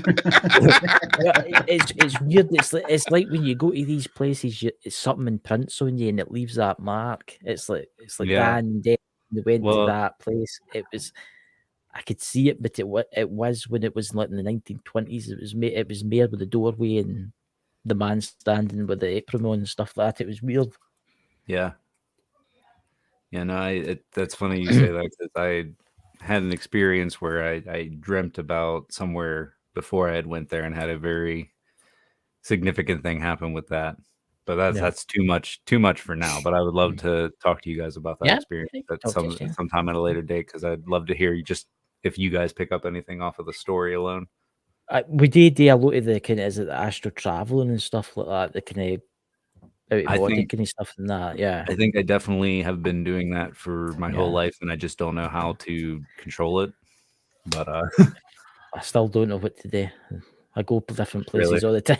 weird. It's like when you go to these places, it's something imprints on you, and it leaves that mark. It's like Dan they went to that place. It was, I could see it, but it was when it was like in the 1920s. It was made with the doorway and the man standing with the apron on and stuff like that. It was weird. Yeah. Yeah, no, that's funny you say that, because I had an experience where I dreamt about somewhere before I had went there and had a very significant thing happen with that. But that's too much for now. But I would love to talk to you guys about that experience at sometime at a later date, because I'd love to hear if you guys pick up anything off of the story alone. We did do a lot of the kind of the astral traveling and stuff like that. The kind of out of body kind of stuff and that. Yeah, I think I definitely have been doing that for my whole life, and I just don't know how to control it. But I still don't know what to do. I go to different places all the time.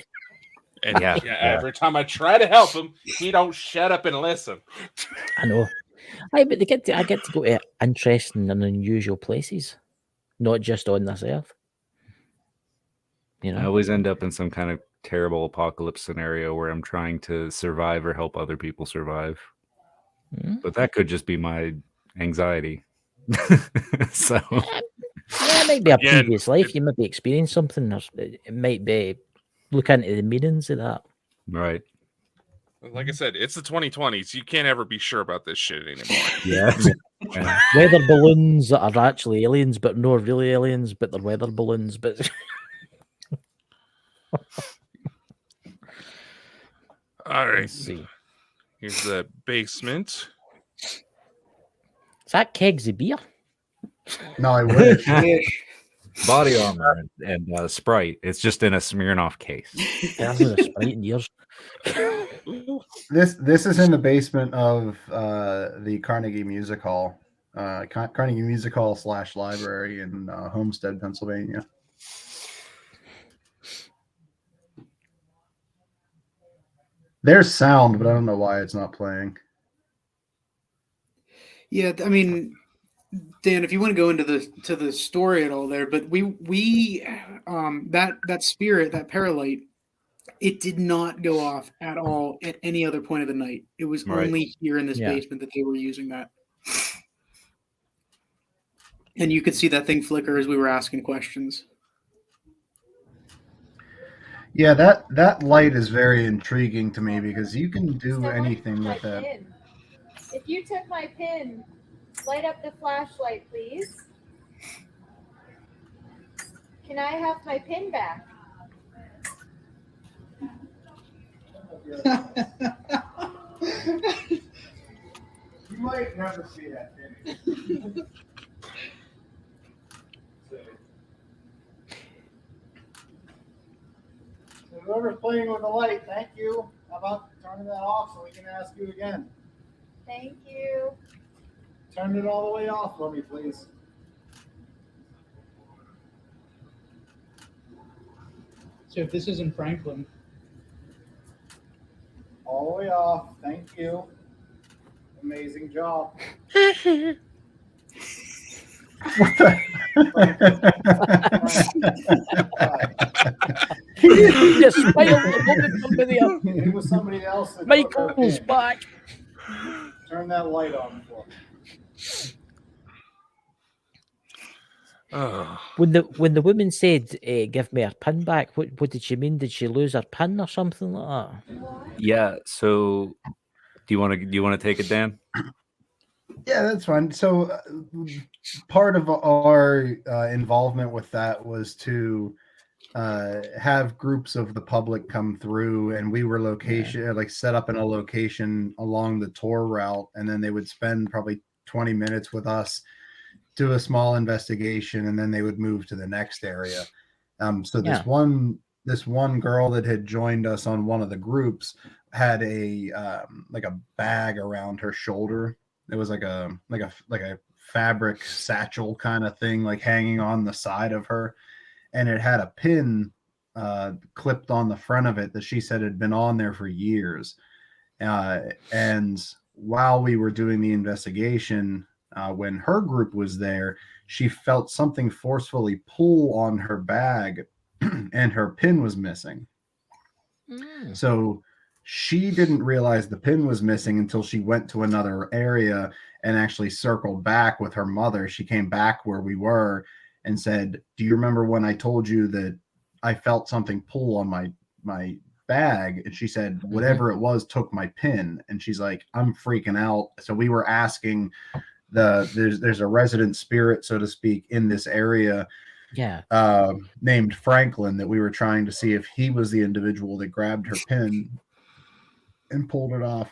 And every time I try to help him, he don't shut up and listen. I know. But I get to go to interesting and unusual places, not just on this earth. You know, I always end up in some kind of terrible apocalypse scenario where I'm trying to survive or help other people survive. But that could just be my anxiety. So it might be a previous life. You might be experiencing something. Or it might be look into the meanings of that. Right. Like I said, it's the 2020s. You can't ever be sure about this shit anymore. Yeah. Weather balloons that are actually aliens, but not really aliens, but they're weather balloons. But all right. Let's see. Here's the basement. Is that kegs of beer? No, I wish. Body armor and Sprite. It's just in a Smirnoff case. There's a Sprite in yours. This is in the basement of the Carnegie Music Hall. Carnegie Music Hall / library in Homestead, Pennsylvania. There's sound, but I don't know why it's not playing. Yeah, I mean, Dan, if you want to go into the story at all there, but we that spirit, that paralight, it did not go off at all at any other point of the night. It was only here in this basement that they were using that. And you could see that thing flicker as we were asking questions. Yeah, that light is very intriguing to me because you can do anything with that. If you took my pin, light up the flashlight, please. Can I have my pin back? You might never see that pin. Whoever's playing with the light, thank you. How about turning that off so we can ask you again? Thank you. Turn it all the way off for me, please. So if this is in Franklin. All the way off. Thank you. Amazing job. What the? You spoiled the moment for me there. It was somebody else. That Michael's back. Turn that light on for me. Oh. When the woman said, "Give me her pin back," what did she mean? Did she lose her pin or something like that? Yeah. So, do you want to take it, Dan? Yeah, that's fine. So, part of our involvement with that was to have groups of the public come through, and we were set up in a location along the tour route, and then they would spend probably 20 minutes with us, do a small investigation, and then they would move to the next area. This one girl that had joined us on one of the groups had a bag around her shoulder. It was like a fabric satchel kind of thing, like hanging on the side of her, and it had a pin clipped on the front of it that she said had been on there for years. And while we were doing the investigation, when her group was there, she felt something forcefully pull on her bag, and her pin was missing. So she didn't realize the pin was missing until she went to another area and actually circled back with her mother. She came back where we were and said, "Do you remember when I told you that I felt something pull on my bag?" And she said, "Whatever it was took my pin." And she's like, "I'm freaking out." So we were asking there's a resident spirit, so to speak, in this area, named Franklin, that we were trying to see if he was the individual that grabbed her pin and pulled it off.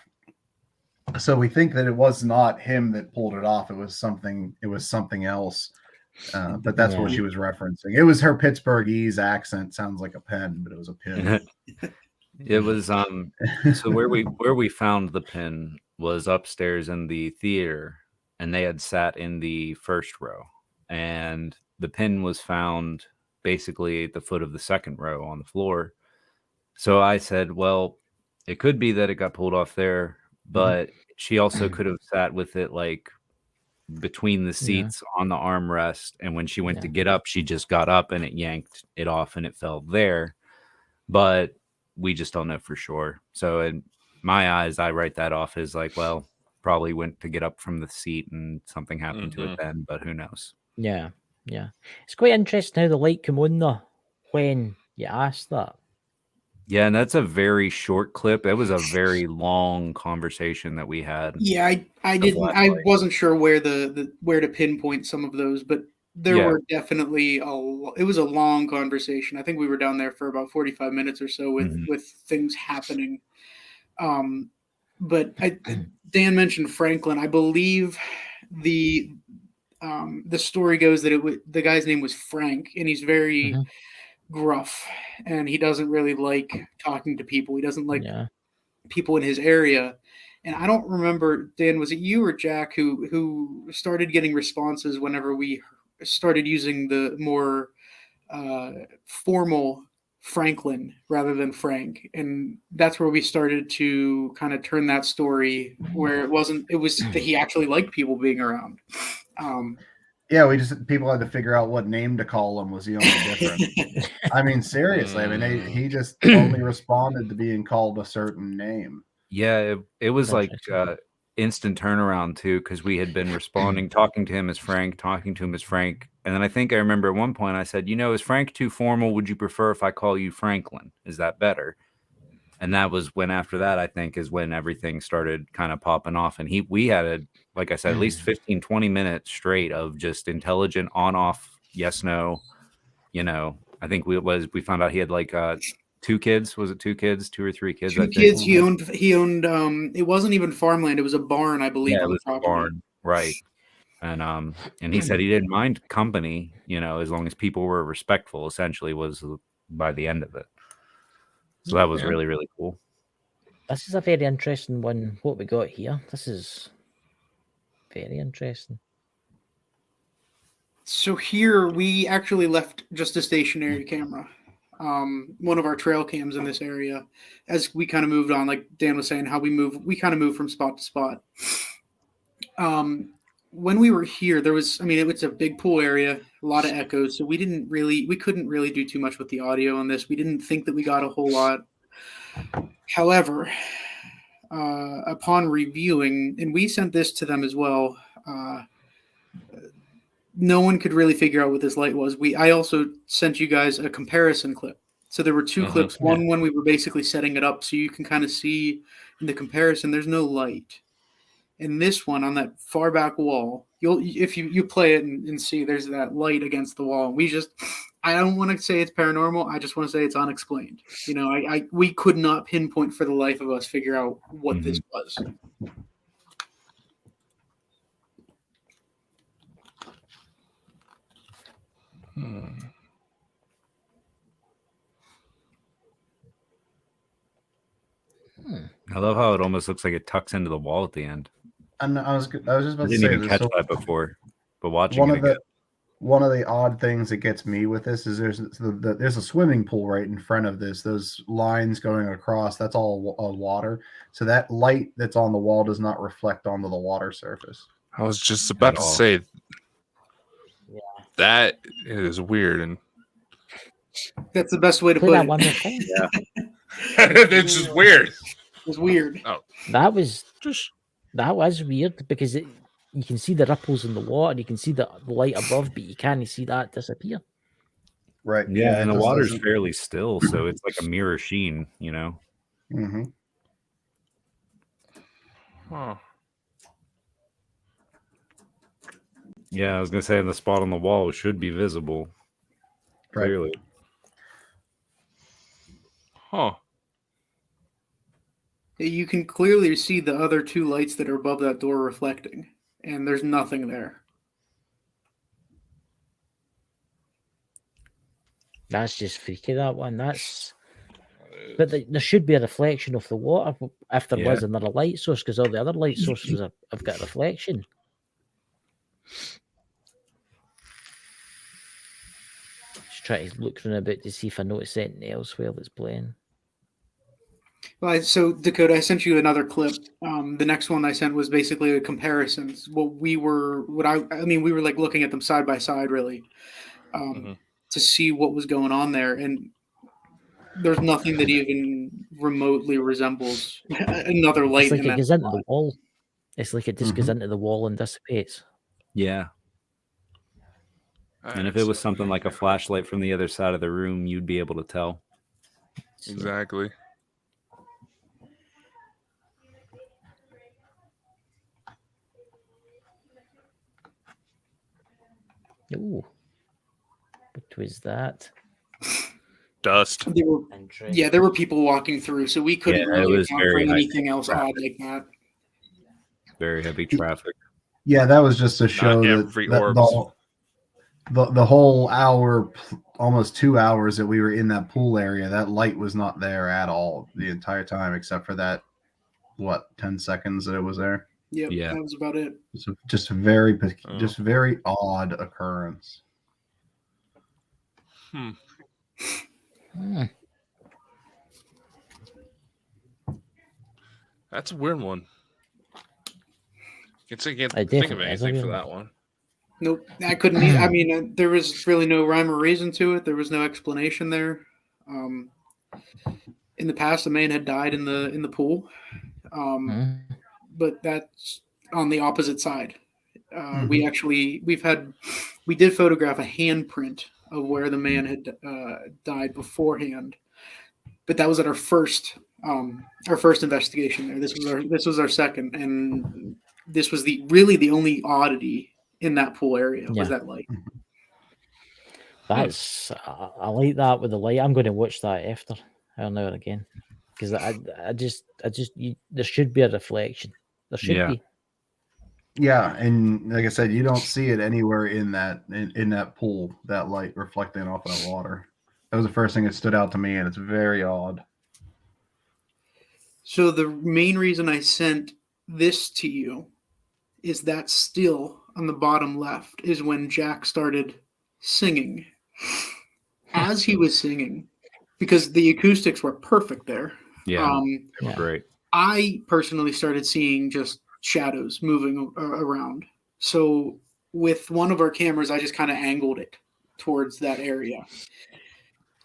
So we think that it was not him that pulled it off. It was something else. But that's what she was referencing. It was her Pittsburghese accent. Sounds like a pen, but it was a pin. It was so where we found the pin was upstairs in the theater, and they had sat in the first row, and the pin was found basically at the foot of the second row on the floor. So I said, well, it could be that it got pulled off there, but she also could have sat with it like between the seats on the armrest, and when she went to get up, she just got up and it yanked it off and it fell there. But we just don't know for sure. So in my eyes, I write that off as like, well, probably went to get up from the seat and something happened to it then, but who knows? Yeah. It's quite interesting how the light came on though when you asked that. Yeah, and that's a very short clip. That was a very long conversation that we had. Yeah, I wasn't sure where where to pinpoint some of those, but there were definitely it was a long conversation. I think we were down there for about 45 minutes or so with things happening. But Dan mentioned Franklin. I believe the story goes that the guy's name was Frank, and he's very gruff, and he doesn't really like talking to people. He doesn't like people in his area. And I don't remember, Dan, was it you or Jack who started getting responses whenever we started using the more formal Franklin rather than Frank? And that's where we started to kind of turn that story where it was that he actually liked people being around. People had to figure out what name to call him was the only difference. I mean, seriously, he just only responded to being called a certain name. Yeah, it was like instant turnaround too, because we had been responding, talking to him as Frank, and then I think I remember at one point I said, is Frank too formal? Would you prefer if I call you Franklin? Is that better? And that was when, after that, I think, is when everything started kind of popping off. And we had, like I said, at least 15, 20 minutes straight of just intelligent on-off, yes, no. I think we found out he had like 2 kids. Was it 2 kids? 2 or 3 kids? 2 kids. He owned, it wasn't even farmland. It was a barn, I believe. Yeah, it was a barn. Right. And he said he didn't mind company, as long as people were respectful, essentially, was by the end of it. So that was really, really cool. This is a very interesting one. What we got here. This is very interesting. So here we actually left just a stationary camera. One of our trail cams in this area, as we kind of moved on, like Dan was saying, how we kind of move from spot to spot. when we were here, there was, I mean, it was a big pool area, a lot of echoes. So we couldn't really do too much with the audio on this. We didn't think that we got a whole lot. However, upon reviewing, and we sent this to them as well, no one could really figure out what this light was. I also sent you guys a comparison clip. So there were two clips. One when we were basically setting it up so you can kind of see in the comparison, there's no light. And this one on that far back wall, if you play it and see there's that light against the wall. I don't want to say it's paranormal. I just want to say it's unexplained. You know, we could not pinpoint for the life of us figure out what this was. I love how it almost looks like it tucks into the wall at the end. And I was just about to say, I didn't even catch that before, but watching one of the odd things that gets me with this is there's a swimming pool right in front of this. Those lines going across, that's all water. So that light that's on the wall does not reflect onto the water surface. I was just about to say, that is weird, and that's the best way to put it. One more time. Yeah, it's just weird. It was weird. Oh, that was weird because you can see the ripples in the water, you can see the light above, but you can't see that disappear. Right. Yeah, and the water's fairly still, so it's like a mirror sheen, you know. Mm-hmm. Huh. Yeah, I was gonna say the spot on the wall should be visible. Clearly. Huh. You can clearly see the other two lights that are above that door reflecting, and there's nothing there. That's just freaky, that one. But there should be a reflection of the water if there was another light source, because all the other light sources have got a reflection. Just try to look around a bit to see if I notice anything elsewhere that's playing. Well, so Dakota, I sent you another clip. The next one I sent was basically a comparison. We were like looking at them side by side, really, to see what was going on there, and there's nothing that even remotely resembles another light. It's like it goes into the wall. It's like it just goes into the wall and dissipates. Yeah. And if it was something like a flashlight from the other side of the room, you'd be able to tell. Exactly. Ooh. What was that? Dust. There were people walking through, so we couldn't really account for anything else odd like that. Very heavy traffic. Yeah, that was just to show that the whole hour, almost 2 hours that we were in that pool area, that light was not there at all the entire time, except for that, 10 seconds that it was there. Yep, yeah, that was about it. So just very odd occurrence. That's a weird one. I can't think of anything for that one. Nope, I couldn't. I mean, there was really no rhyme or reason to it. There was no explanation there. In the past, a man had died in the pool, but that's on the opposite side. We did photograph a handprint of where the man had died beforehand, but that was at our first investigation there. This was our second, and this was the only oddity in that pool area was that light. That's I like that with the light. I'm going to watch that after now and again because there should be a reflection. There should be. Yeah, and like I said, you don't see it anywhere in that pool, that light reflecting off of that water. That was the first thing that stood out to me, and it's very odd. So the main reason I sent this to you is that still on the bottom left is when Jack started singing. As he was singing, because the acoustics were perfect there. Yeah, great. I personally started seeing just shadows moving around. So with one of our cameras, I just kind of angled it towards that area.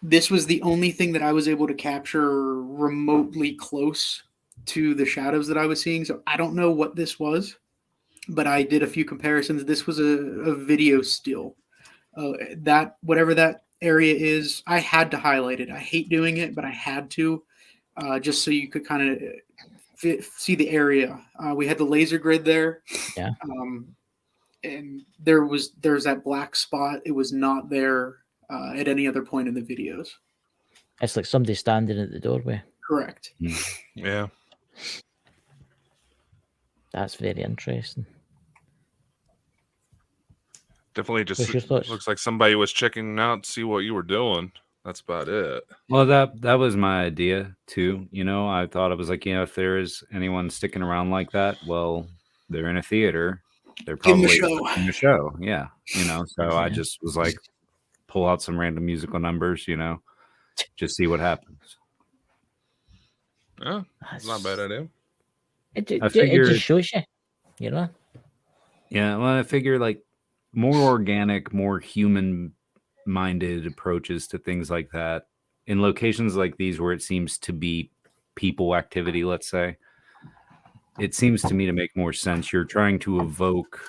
This was the only thing that I was able to capture remotely close to the shadows that I was seeing. So I don't know what this was, but I did a few comparisons. This was a video still. That whatever that area is, I had to highlight it. I hate doing it, but I had to, just so you could kind of see the area. We had the laser grid there. Yeah. And there's that black spot. It was not there at any other point in the videos. It's like somebody standing at the doorway. Correct. Yeah. That's very interesting. Definitely What's your just thoughts? looks like somebody was checking out to see what you were doing. That's about it. Well, that was my idea too. You know, I thought it was like, you know, if there is anyone sticking around like that, well, they're in a theater. They're Give 'em probably a show. in a show. Yeah. You know, so I Yeah. just was like, pull out some random musical numbers, you know, just see what happens. Yeah, it's not a bad idea. It I just figured- shows you, you know. Yeah, well, I figure like more organic, more human-minded approaches to things like that in locations like these where it seems to be people activity, let's say. It seems to me to make more sense. You're trying to evoke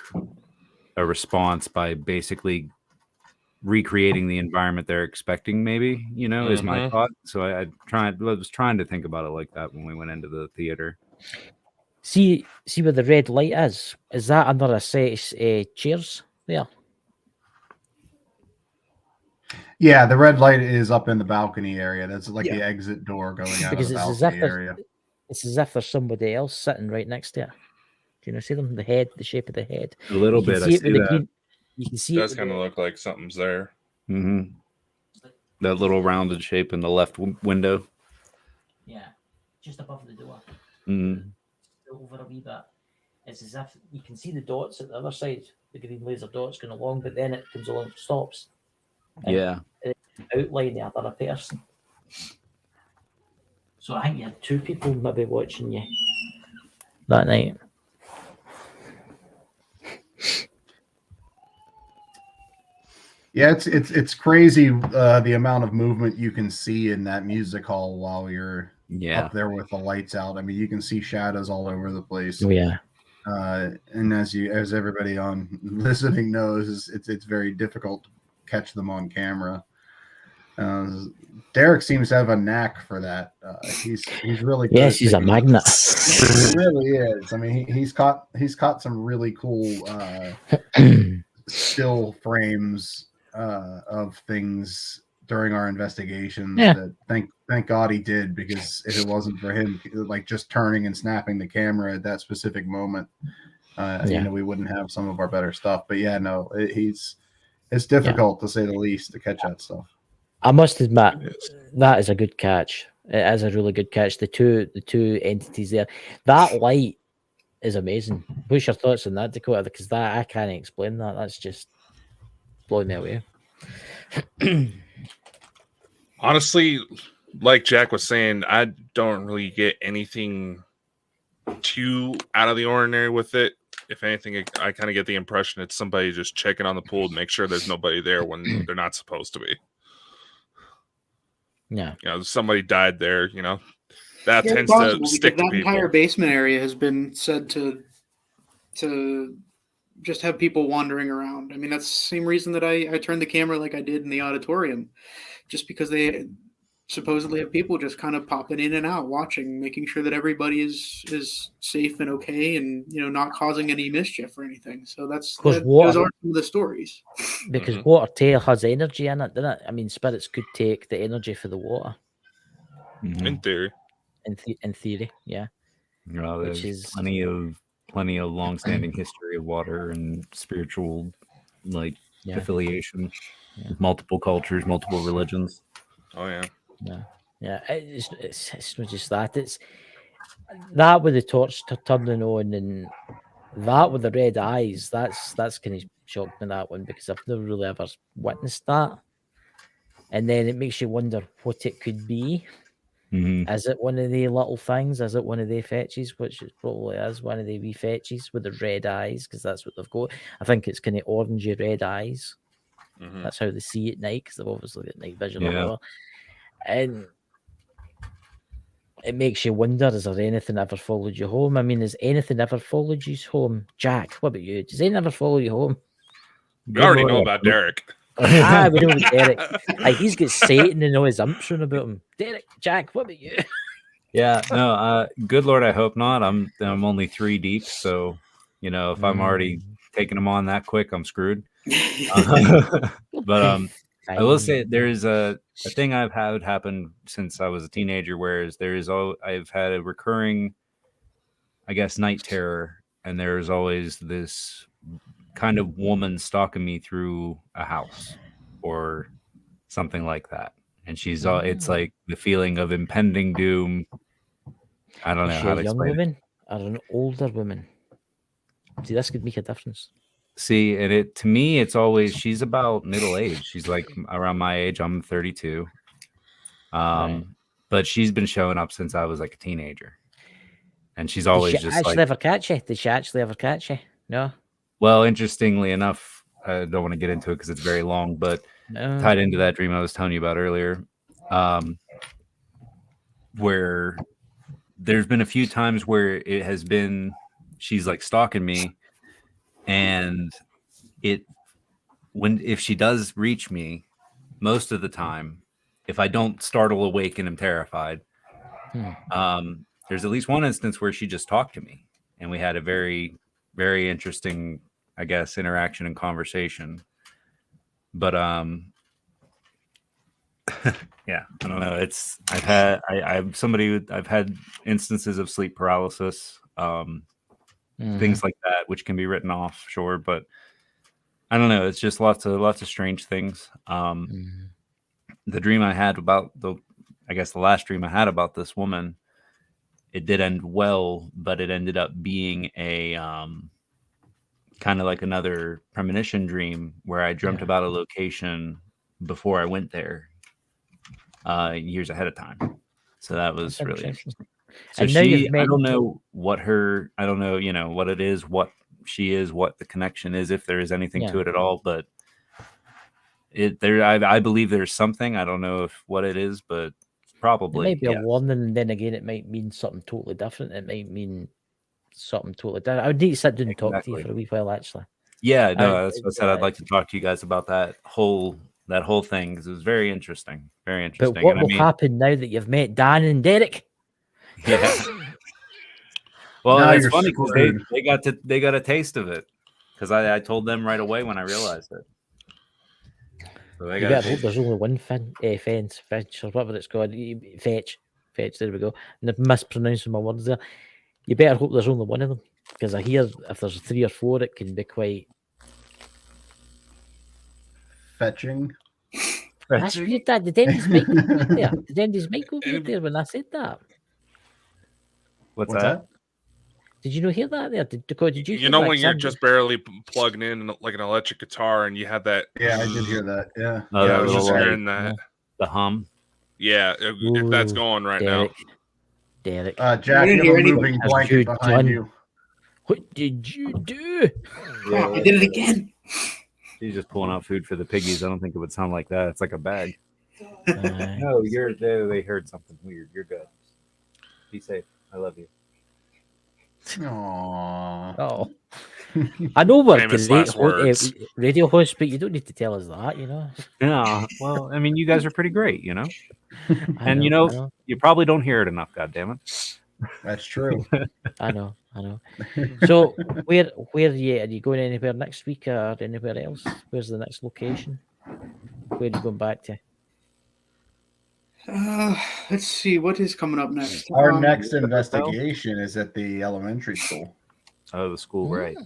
a response by basically recreating the environment they're expecting, maybe, you know, is my Mhm. thought. So I was trying to think about it like that when we went into the theater. See where the red light is? Is that under a set of chairs there? Yeah, the red light is up in the balcony area. That's like Yeah. the exit door going out Because of the it's as balcony if area. it's as if there's somebody else sitting right next to it. Do you know see them? The head, the shape of the head. A little You can bit, I see it see with the that. green. You can see It it does with kind of the- look like something's there. Mm-hmm. That little rounded shape in the left window. Yeah, just above the door. Mm. Over a wee bit. It's as if you can see the dots at the other side, the green laser dots going along, but then it comes along, stops. And Yeah. outline the other person. So I think you had two people maybe watching you that night. Yeah, it's crazy the amount of movement you can see in that music hall while you're Yeah. up there with the lights out. I mean, you can see shadows all over the place. Oh yeah. And as everybody on listening knows, it's very difficult to catch them on camera. Derek seems to have a knack for that. He's really good. Yes, at he's a picking- magnet. He really is. I mean, he's caught some really cool still frames of things during our investigations. Yeah. That thank God he did, because if it wasn't for him, like just turning and snapping the camera at that specific moment, you know, we wouldn't have some of our better stuff. But yeah, no, it's difficult to say the least to catch that stuff. I must admit that is a good catch. It is a really good catch. The two entities there. That light is amazing. What's your thoughts on that, Dakota? Because that I can't explain that. That's just blowing me away. Honestly, like Jack was saying, I don't really get anything too out of the ordinary with it. If anything, I kind of get the impression it's somebody just checking on the pool to make sure there's nobody there when they're not supposed to be. Yeah. You know, somebody died there, you know. That Very tends possible, to stick to because that people. entire basement area has been said to just have people wandering around. I mean, that's the same reason that I turned the camera like I did in the auditorium, just because they supposedly have people just kind of popping in and out, watching, making sure that everybody is safe and okay, and you know, not causing any mischief or anything. So those are some of the stories. Because water tail has energy in it, doesn't it? I mean, spirits could take the energy for the water. In theory. In theory, yeah. Well, there's plenty of long-standing history of water and spiritual affiliation with multiple cultures, multiple religions. Oh yeah. Yeah. It's not just that. It's that with the torch turning on, and that with the red eyes. That's kind of shocked me, that one, because I've never really ever witnessed that. And then it makes you wonder what it could be. Is it one of the little things? Is it one of the fetches? Which it probably is one of the wee fetches with the red eyes, because that's what they've got. I think it's kind of orangey red eyes. That's how they see at night, because they've obviously got night vision or whatever. And it makes you wonder, is there anything ever followed you home? I mean, has anything ever followed you home? Jack, what about you? Does anything ever follow you home? We already know about Derek. We know about Derek. He's got Satan and all his umption about him. Derek, Jack, what about you? Yeah, no, good Lord, I hope not. I'm only 3 deep, so if I'm already taking them on that quick, I'm screwed. But I will say there's a thing I've had happen since I was a teenager, whereas I've had a recurring, I guess, night terror, and there's always this kind of woman stalking me through a house or something like that. And she's it's like the feeling of impending doom. I don't know how to explain it. Is she a young woman or an older woman? See, this could make a difference. See, and to me, it's always, she's about middle age. She's like around my age. I'm 32. But she's been showing up since I was like a teenager. And she's always Did she actually ever catch you? Did she actually ever catch you? No. Well, interestingly enough, I don't want to get into it because it's very long, but tied into that dream I was telling you about earlier, where there's been a few times where it has been, she's like stalking me, and if she does reach me, most of the time, if I don't startle awake and am terrified, there's at least one instance where she just talked to me, and we had a very, very interesting, I guess, interaction and conversation. But yeah, I don't know. I've had instances of sleep paralysis, things like that, which can be written off, sure, but I don't know. It's just lots of strange things. The dream I had about the last dream I had about this woman, it did end well, but it ended up being a kind of like another premonition dream where I dreamt about a location before I went there years ahead of time. So that was really interesting. So I don't know what it is, what she is, what the connection is, if there is anything to it at all, but I believe there's something. I don't know what it is, but probably. It might be a warning, and then again, it might mean something totally different. It might mean something totally different. I would need to sit down and talk to you for a wee while, actually. Yeah, no, that's what I said. I'd like to talk to you guys about that whole thing, because it was very interesting. Very interesting. But what will happen now that you've met Dan and Derek? Yeah. Well, it's funny because they got a taste of it, because I told them right away when I realized it. So you better hope there's only one fence, or whatever it's called, fetch. There we go. And I'm mispronouncing my words there. You better hope there's only one of them, because I hear if there's 3 or 4, it can be quite fetching. That's weird. That the Denny's mic over there. The Denny's mic over there when I said that. What's that? Did you not hear that there? Did you? You know when you're just barely plugging in like an electric guitar, and you had that. Yeah, I did hear that. Yeah. I was just hearing that. The hum. Yeah, if that's going right now. Derek. Jack, you have a moving blanket behind you. What did you do? Yeah, I did it again. She's just pulling out food for the piggies. I don't think it would sound like that. It's like a bag. No, they heard something weird. You're good. Be safe. I love you. Aww. Oh. I know we're great radio hosts, but you don't need to tell us that, Yeah. Well, I mean, you guys are pretty great, And you probably don't hear it enough, goddammit. That's true. I know. So where are you going anywhere next week or anywhere else? Where's the next location? Where are you going back to? Let's see what is coming up next. Our next investigation is at the elementary school. Oh, the school, right.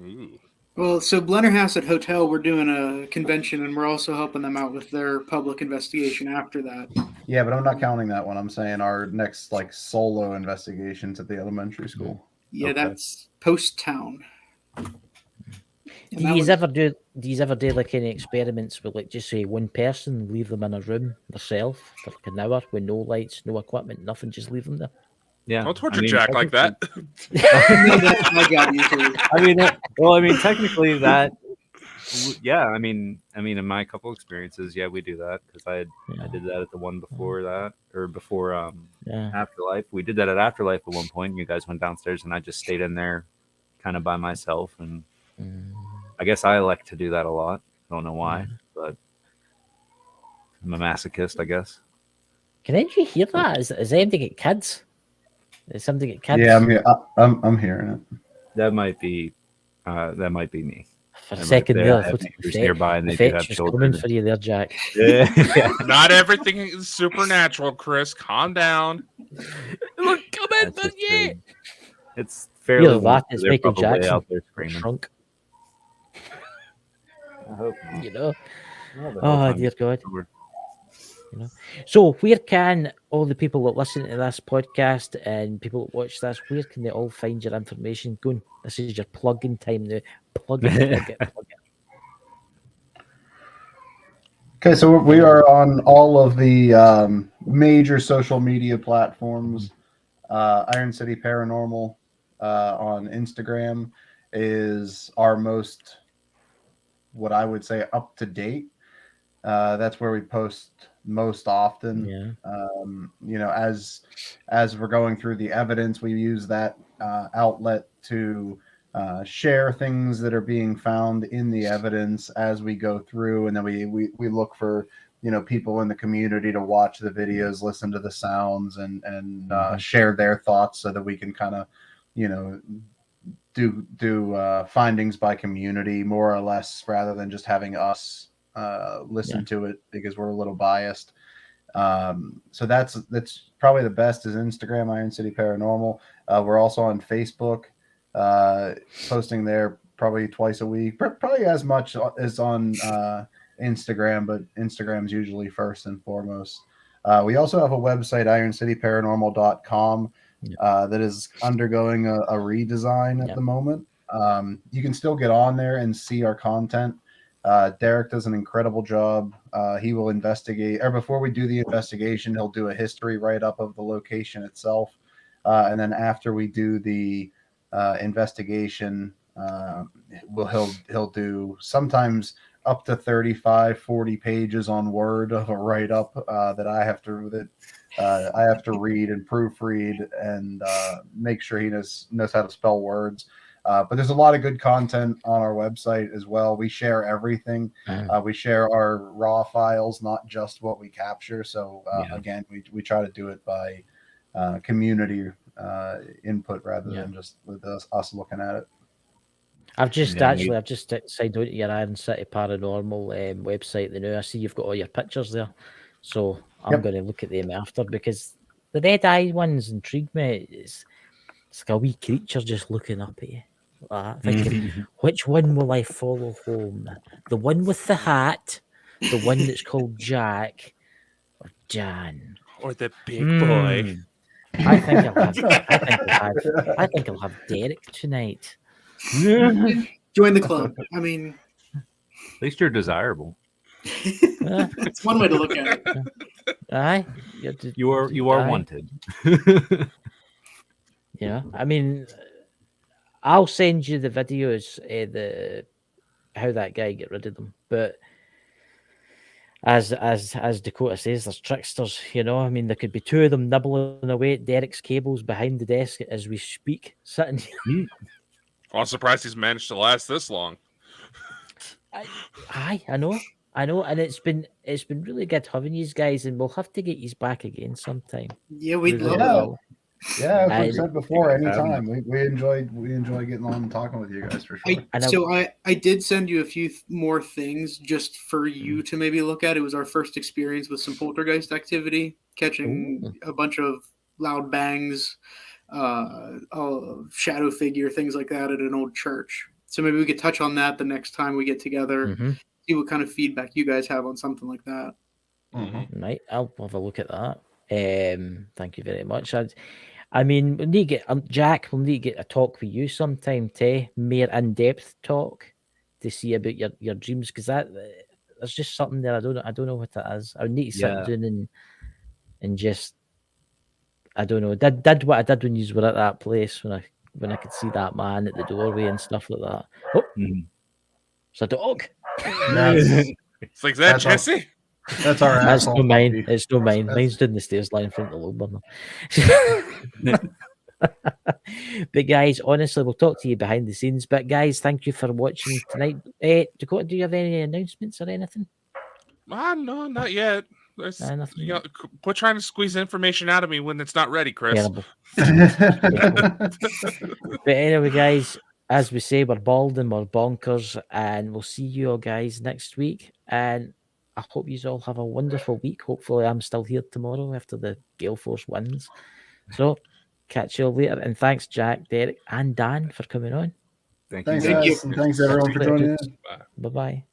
Ooh. Well, so Blennerhassett Hotel, we're doing a convention, and we're also helping them out with their public investigation after that. Yeah, but I'm not counting that one. I'm saying our next solo investigations at the elementary school. Yeah, that's Post Town. And Do that you was- ever do like any experiments with like just say one person, leave them in a room themselves for like an hour with no lights, no equipment, nothing, just leave them there? Yeah, Don't torture Jack like that. No, that's my job usually. Technically that. Yeah, I mean, in my couple experiences, yeah, we do that because I did that at the one before that, or before Afterlife. We did that at Afterlife at one point. You guys went downstairs, and I just stayed in there, kind of by myself. And I guess I like to do that a lot. I don't know why, but I'm a masochist, I guess. Can you hear that? Is anybody get kids? Is somebody get kids? Yeah, I'm hearing it. That might be me. For a second there, I thought neighbors nearby, and the they do fetch have was children. coming for you there, Jack. Yeah. Not everything is supernatural, Chris. Calm down. Look, come in, That's just yeah. It's fairly. Either that is they're Michael probably Jackson out there screaming. shrunk. I hope not. You know. Well, the whole Oh time dear it's God. over. You know. So where can all the people that listen to this podcast and people that watch this, where can they all find your information? Go on. This is your plug-in time now. Plug it. Okay, so we are on all of the major social media platforms. Iron City Paranormal on Instagram is our most, what I would say, up to date. That's where we post most often. Yeah. As we're going through the evidence, we use that outlet to share things that are being found in the evidence as we go through, and then we look for people in the community to watch the videos, listen to the sounds, and share their thoughts so that we can kind of do findings by community more or less, rather than just having us listen to it because we're a little biased. So that's probably the best is Instagram, Iron City Paranormal. We're also on Facebook, posting there probably twice a week, probably as much as on Instagram, but Instagram's usually first and foremost. We also have a website, ironcityparanormal.com, that is undergoing a redesign at the moment. You can still get on there and see our content. Derek does an incredible job. He will investigate, or before we do the investigation, he'll do a history write-up of the location itself. And then after we do the investigation, he'll do sometimes up to 35, 40 pages on Word of a write-up that I have to read and proofread and make sure he knows how to spell words. But there's a lot of good content on our website as well. We share everything. We share our raw files, not just what we capture. So again, we try to do it by community input rather than just with us looking at it. I've just signed on to your Iron City Paranormal website. Now I see you've got all your pictures there, so I'm going to look at them after, because the red eye ones intrigue me. It's like a wee creature just looking up at you, thinking, which one will I follow home? The one with the hat, the one that's called Jack, or Jan, or the big boy? I think I'll have Derek tonight. Join the club. I mean, at least you're desirable. It's one way to look at it. Aye, you are wanted. Yeah, I mean, I'll send you the videos, how that guy get rid of them. But as Dakota says, there's tricksters. I mean, there could be two of them nibbling away at Derek's cables behind the desk as we speak, sitting here. Well, I'm surprised he's managed to last this long. I know, and it's been really good having you guys, and we'll have to get you back again sometime. Yeah, we'd love it. Yeah, as we said before, anytime. We enjoy getting on and talking with you guys for sure. I did send you a few more things just for you to maybe look at. It was our first experience with some poltergeist activity, catching a bunch of loud bangs, a shadow figure, things like that at an old church. So maybe we could touch on that the next time we get together, see what kind of feedback you guys have on something like that. Right, I'll have a look at that. Thank you very much. I mean, Jack, we'll need to get a talk with you sometime, more in-depth talk. to see about your dreams, because that there's just something there. I don't know what that is. I would need to sit down and just, I don't know, did what I did when you were at that place when I could see that man at the doorway and stuff like that. Oh, it's a dog. It's like that, Jesse. That's our That's asshole. no mine. Puppy. It's no mine. Mine's down the stairs lying in front of the low burner. But guys, honestly, we'll talk to you behind the scenes. But guys, thank you for watching tonight. Dakota, do you have any announcements or anything? No, not yet. Nothing You know, quit trying to squeeze information out of me when it's not ready, Chris. Terrible. But anyway, guys, as we say, we're bald and we're bonkers, and we'll see you all guys next week. And I hope you all have a wonderful week. Hopefully, I'm still here tomorrow after the Gale Force wins. So, catch you all later. And thanks, Jack, Derek, and Dan for coming on. Thank Thanks, you. guys. And thanks everyone for joining in. Bye bye.